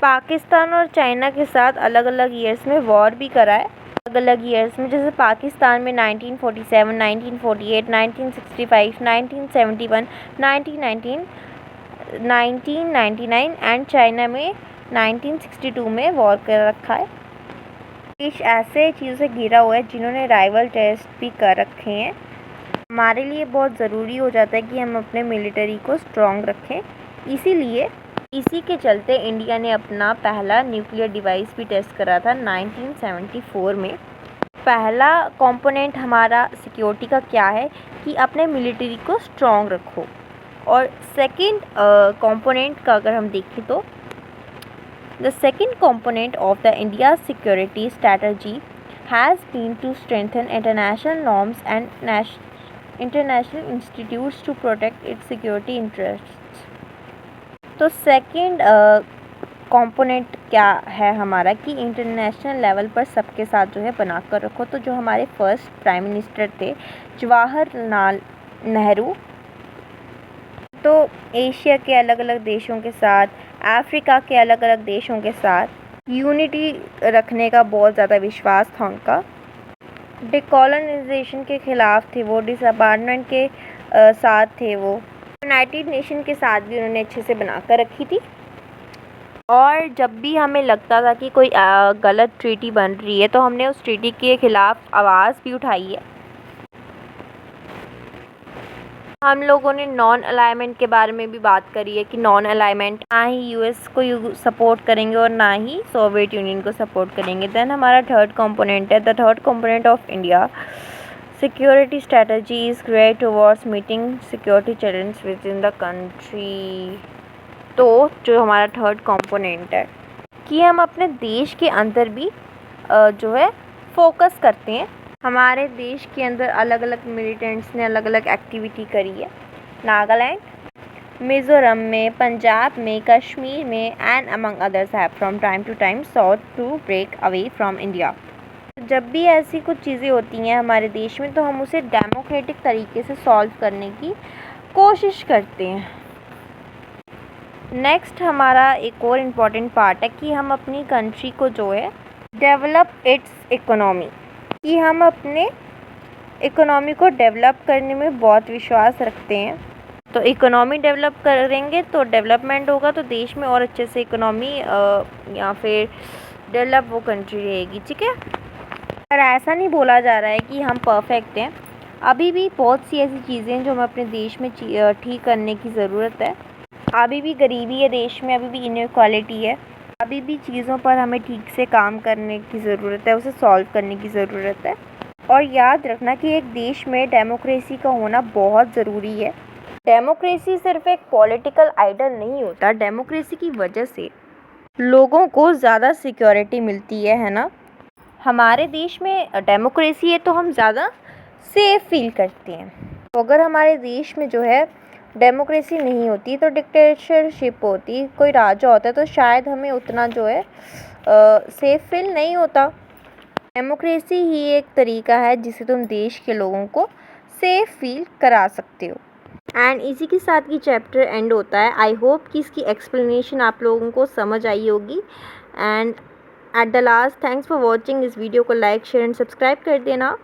पाकिस्तान और चाइना के साथ अलग अलग ईयर्स में वॉर भी करा है, अलग अलग ईयर्स में। जैसे पाकिस्तान में 1947, 1948, 1965, 1971, 1919, 1999 एंड चाइना में 1962 में वॉर कर रखा है। देश ऐसे चीज़ों से घिरा हुआ है जिन्होंने राइवल टेस्ट भी कर रखे हैं। हमारे लिए बहुत ज़रूरी हो जाता है कि हम अपने मिलिट्री को स्ट्रॉन्ग रखें। इसीलिए इसी के चलते इंडिया ने अपना पहला न्यूक्लियर डिवाइस भी टेस्ट करा था 1974 में। पहला कंपोनेंट हमारा सिक्योरिटी का क्या है कि अपने मिलिट्री को स्ट्रॉन्ग रखो। और सेकंड कंपोनेंट का अगर हम देखें तो the second component of the India security strategy has been to strengthen international norms and international institutes to protect its security interests. तो सेकंड कंपोनेंट क्या है हमारा कि इंटरनेशनल लेवल पर सबके साथ जो है बना कर रखो। तो जो हमारे फर्स्ट प्राइम मिनिस्टर थे जवाहरलाल नेहरू, तो एशिया के अलग अलग देशों के साथ, अफ्रीका के अलग अलग देशों के साथ यूनिटी रखने का बहुत ज़्यादा विश्वास था उनका। डिकॉलोनाइजेशन के ख़िलाफ़ थे वो, डिसअपार्टमेंट के साथ थे वो, यूनाइटेड नेशन के साथ भी उन्होंने अच्छे से बना कर रखी थी। और जब भी हमें लगता था कि कोई गलत ट्रीटी बन रही है तो हमने उस ट्रीटी के ख़िलाफ़ आवाज़ भी उठाई है। हम लोगों ने नॉन अलाइनमेंट के बारे में भी बात करी है कि नॉन अलाइनमेंट ना ही यूएस को सपोर्ट करेंगे और ना ही सोवियत यूनियन को सपोर्ट करेंगे। देन हमारा थर्ड कंपोनेंट है, the third component of India security strategy is create towards meeting security challenge with in the country. तो जो हमारा थर्ड कंपोनेंट है कि हम अपने देश के अंदर भी जो है फोकस करते हैं। हमारे देश के अंदर अलग अलग मिलिटेंट्स ने अलग अलग एक्टिविटी करी है, नागालैंड, मिज़ोरम में, पंजाब में, कश्मीर में, and among others have from time to time sought to break away from India. जब भी ऐसी कुछ चीज़ें होती हैं हमारे देश में तो हम उसे डेमोक्रेटिक तरीके से सॉल्व करने की कोशिश करते हैं। नेक्स्ट हमारा एक और इम्पॉर्टेंट पार्ट है कि हम अपनी कंट्री को जो है डेवलप इट्स इकोनॉमी, कि हम अपने इकोनॉमी को डेवलप करने में बहुत विश्वास रखते हैं। तो इकोनॉमी डेवलप करेंगे तो डेवलपमेंट होगा, तो देश में और अच्छे से इकोनॉमी या फिर डेवलप वो कंट्री रहेगी। ठीक है, पर ऐसा नहीं बोला जा रहा है कि हम परफेक्ट हैं, अभी भी बहुत सी ऐसी चीज़ें हैं जो हमें अपने देश में ठीक करने की ज़रूरत है। अभी भी गरीबी है देश में, अभी भी इनइक्वालिटी है, अभी भी चीज़ों पर हमें ठीक से काम करने की ज़रूरत है, उसे सॉल्व करने की ज़रूरत है। और याद रखना कि एक देश में डेमोक्रेसी का होना बहुत ज़रूरी है। डेमोक्रेसी सिर्फ एक पॉलिटिकल आइडियल नहीं होता, डेमोक्रेसी की वजह से लोगों को ज़्यादा सिक्योरिटी मिलती है ना। हमारे देश में डेमोक्रेसी है तो हम ज़्यादा सेफ फील करते हैं। तो अगर हमारे देश में जो है डेमोक्रेसी नहीं होती तो डिक्टेटरशिप होती, कोई राजा होता तो शायद हमें उतना जो है सेफ फील नहीं होता। डेमोक्रेसी ही एक तरीका है जिससे तुम देश के लोगों को सेफ फील करा सकते हो। एंड इसी के साथ ही चैप्टर एंड होता है। आई होप कि इसकी एक्सप्लेनेशन आप लोगों को समझ आई होगी। And at the last, thanks for watching. इस वीडियो को लाइक शेयर एंड सब्सक्राइब कर देना।